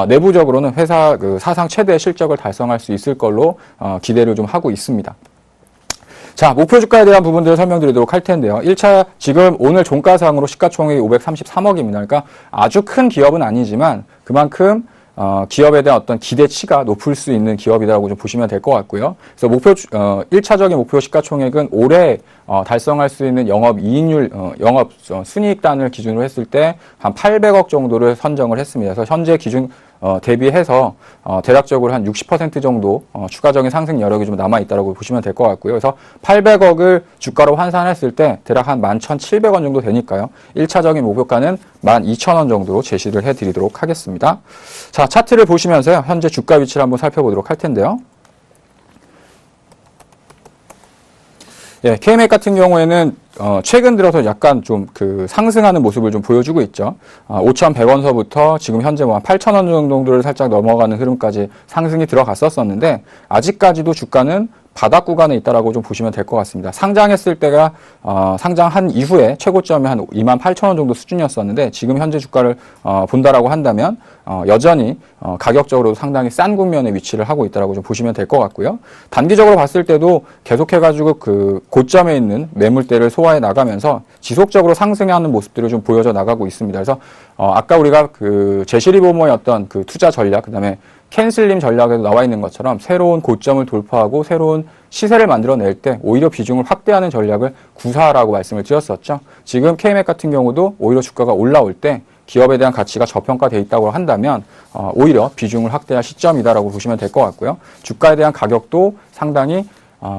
내부적으로는 회사 사상 최대 실적을 달성할 수 있을 걸로 기대를 좀 하고 있습니다. 자, 목표 주가에 대한 부분들을 설명드리도록 할 텐데요. 1차 지금 오늘 종가상으로 시가총액이 533억입니다. 그러니까 아주 큰 기업은 아니지만 그만큼 기업에 대한 어떤 기대치가 높을 수 있는 기업이라고 좀 보시면 될 것 같고요. 그래서 1차적인 목표 시가총액은 올해 달성할 수 있는 영업 이익률, 영업 순이익단을 기준으로 했을 때 한 800억 정도를 선정을 했습니다. 그래서 현재 기준 대비해서 대략적으로 한 60% 정도 추가적인 상승 여력이 좀 남아있다고 보시면 될 것 같고요. 그래서 800억을 주가로 환산했을 때 대략 한 11,700원 정도 되니까요. 1차적인 목표가는 12,000원 정도로 제시를 해드리도록 하겠습니다. 자, 차트를 보시면서요. 현재 주가 위치를 한번 살펴보도록 할 텐데요. 예, KMEC 같은 경우에는 최근 들어서 약간 좀 상승하는 모습을 좀 보여주고 있죠. 5,100원서부터 지금 현재 뭐 8,000원 정도를 살짝 넘어가는 흐름까지 상승이 들어갔었는데 아직까지도 주가는 바닥 구간에 있다라고 좀 보시면 될 것 같습니다. 상장했을 때가 상장한 이후에 최고점이 한 28,000원 정도 수준이었었는데 지금 현재 주가를 본다라고 한다면 여전히 가격적으로 상당히 싼 국면에 위치를 하고 있다라고 좀 보시면 될 것 같고요. 단기적으로 봤을 때도 계속해가지고 그 고점에 있는 매물대를 소화해 나가면서 지속적으로 상승하는 모습들을 좀 보여져 나가고 있습니다. 그래서 아까 우리가 그 제시리보머의 어떤 그 투자 전략, 그다음에 캔슬림 전략에도 나와 있는 것처럼 새로운 고점을 돌파하고 새로운 시세를 만들어낼 때 오히려 비중을 확대하는 전략을 구사하라고 말씀을 드렸었죠. 지금 KMX 같은 경우도 오히려 주가가 올라올 때 기업에 대한 가치가 저평가되어 있다고 한다면 오히려 비중을 확대할 시점이다라고 보시면 될 것 같고요. 주가에 대한 가격도 상당히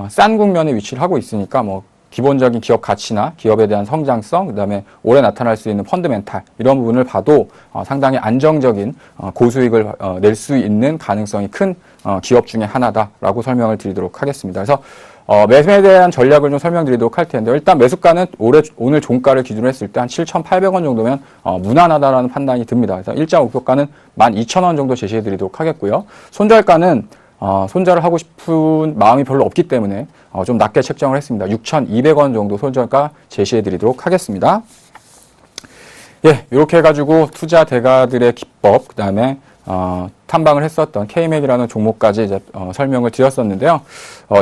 싼 국면에 위치를 하고 있으니까 뭐 기본적인 기업 가치나 기업에 대한 성장성, 그다음에 올해 나타날 수 있는 펀드멘탈 이런 부분을 봐도 상당히 안정적인 고수익을 낼 수 있는 가능성이 큰 기업 중에 하나다라고 설명을 드리도록 하겠습니다. 그래서 매수에 대한 전략을 좀 설명드리도록 할 텐데 일단 매수가는 오늘 종가를 기준으로 했을 때 한 7,800원 정도면 무난하다라는 판단이 듭니다. 그래서 일자 목표가는 12,000원 정도 제시해드리도록 하겠고요. 손절가는 손절을 하고 싶은 마음이 별로 없기 때문에 좀 낮게 책정을 했습니다. 6,200원 정도 손절가 제시해 드리도록 하겠습니다. 예, 이렇게 해가지고 투자 대가들의 기법, 그 다음에 탐방을 했었던 KMX라는 종목까지 이제 설명을 드렸었는데요.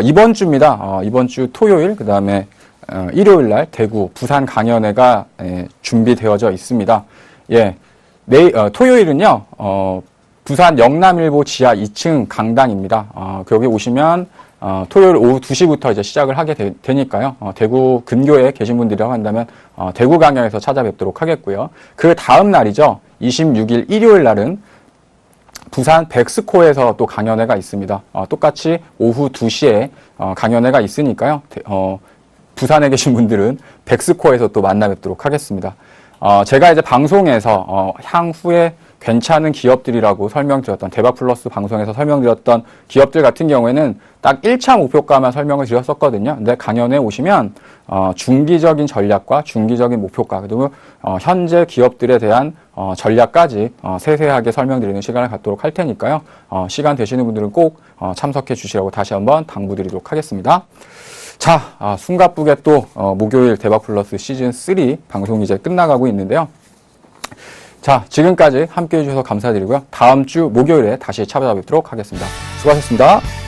이번 주입니다. 이번 주 토요일, 그 다음에 일요일 날 대구, 부산 강연회가 준비되어져 있습니다. 예, 토요일은요. 부산 영남일보 지하 2층 강당입니다. 여기 오시면 토요일 오후 2시부터 이제 시작을 하게 되니까요. 대구 근교에 계신 분들이라고 한다면 대구 강연에서 찾아뵙도록 하겠고요. 그 다음 날이죠. 26일 일요일 날은 부산 백스코에서 또 강연회가 있습니다. 똑같이 오후 2시에 강연회가 있으니까요. 부산에 계신 분들은 백스코에서 또 만나 뵙도록 하겠습니다. 제가 이제 방송에서 향후에 괜찮은 기업들이라고 설명드렸던 대박플러스 방송에서 설명드렸던 기업들 같은 경우에는 딱 1차 목표가만 설명을 드렸었거든요. 근데 강연에 오시면 중기적인 전략과 중기적인 목표가 그리고 현재 기업들에 대한 전략까지 세세하게 설명드리는 시간을 갖도록 할 테니까요. 시간 되시는 분들은 꼭 참석해 주시라고 다시 한번 당부드리도록 하겠습니다. 자, 숨가쁘게 또 목요일 대박플러스 시즌3 방송이 이제 끝나가고 있는데요. 자, 지금까지 함께해 주셔서 감사드리고요. 다음 주 목요일에 다시 찾아뵙도록 하겠습니다. 수고하셨습니다.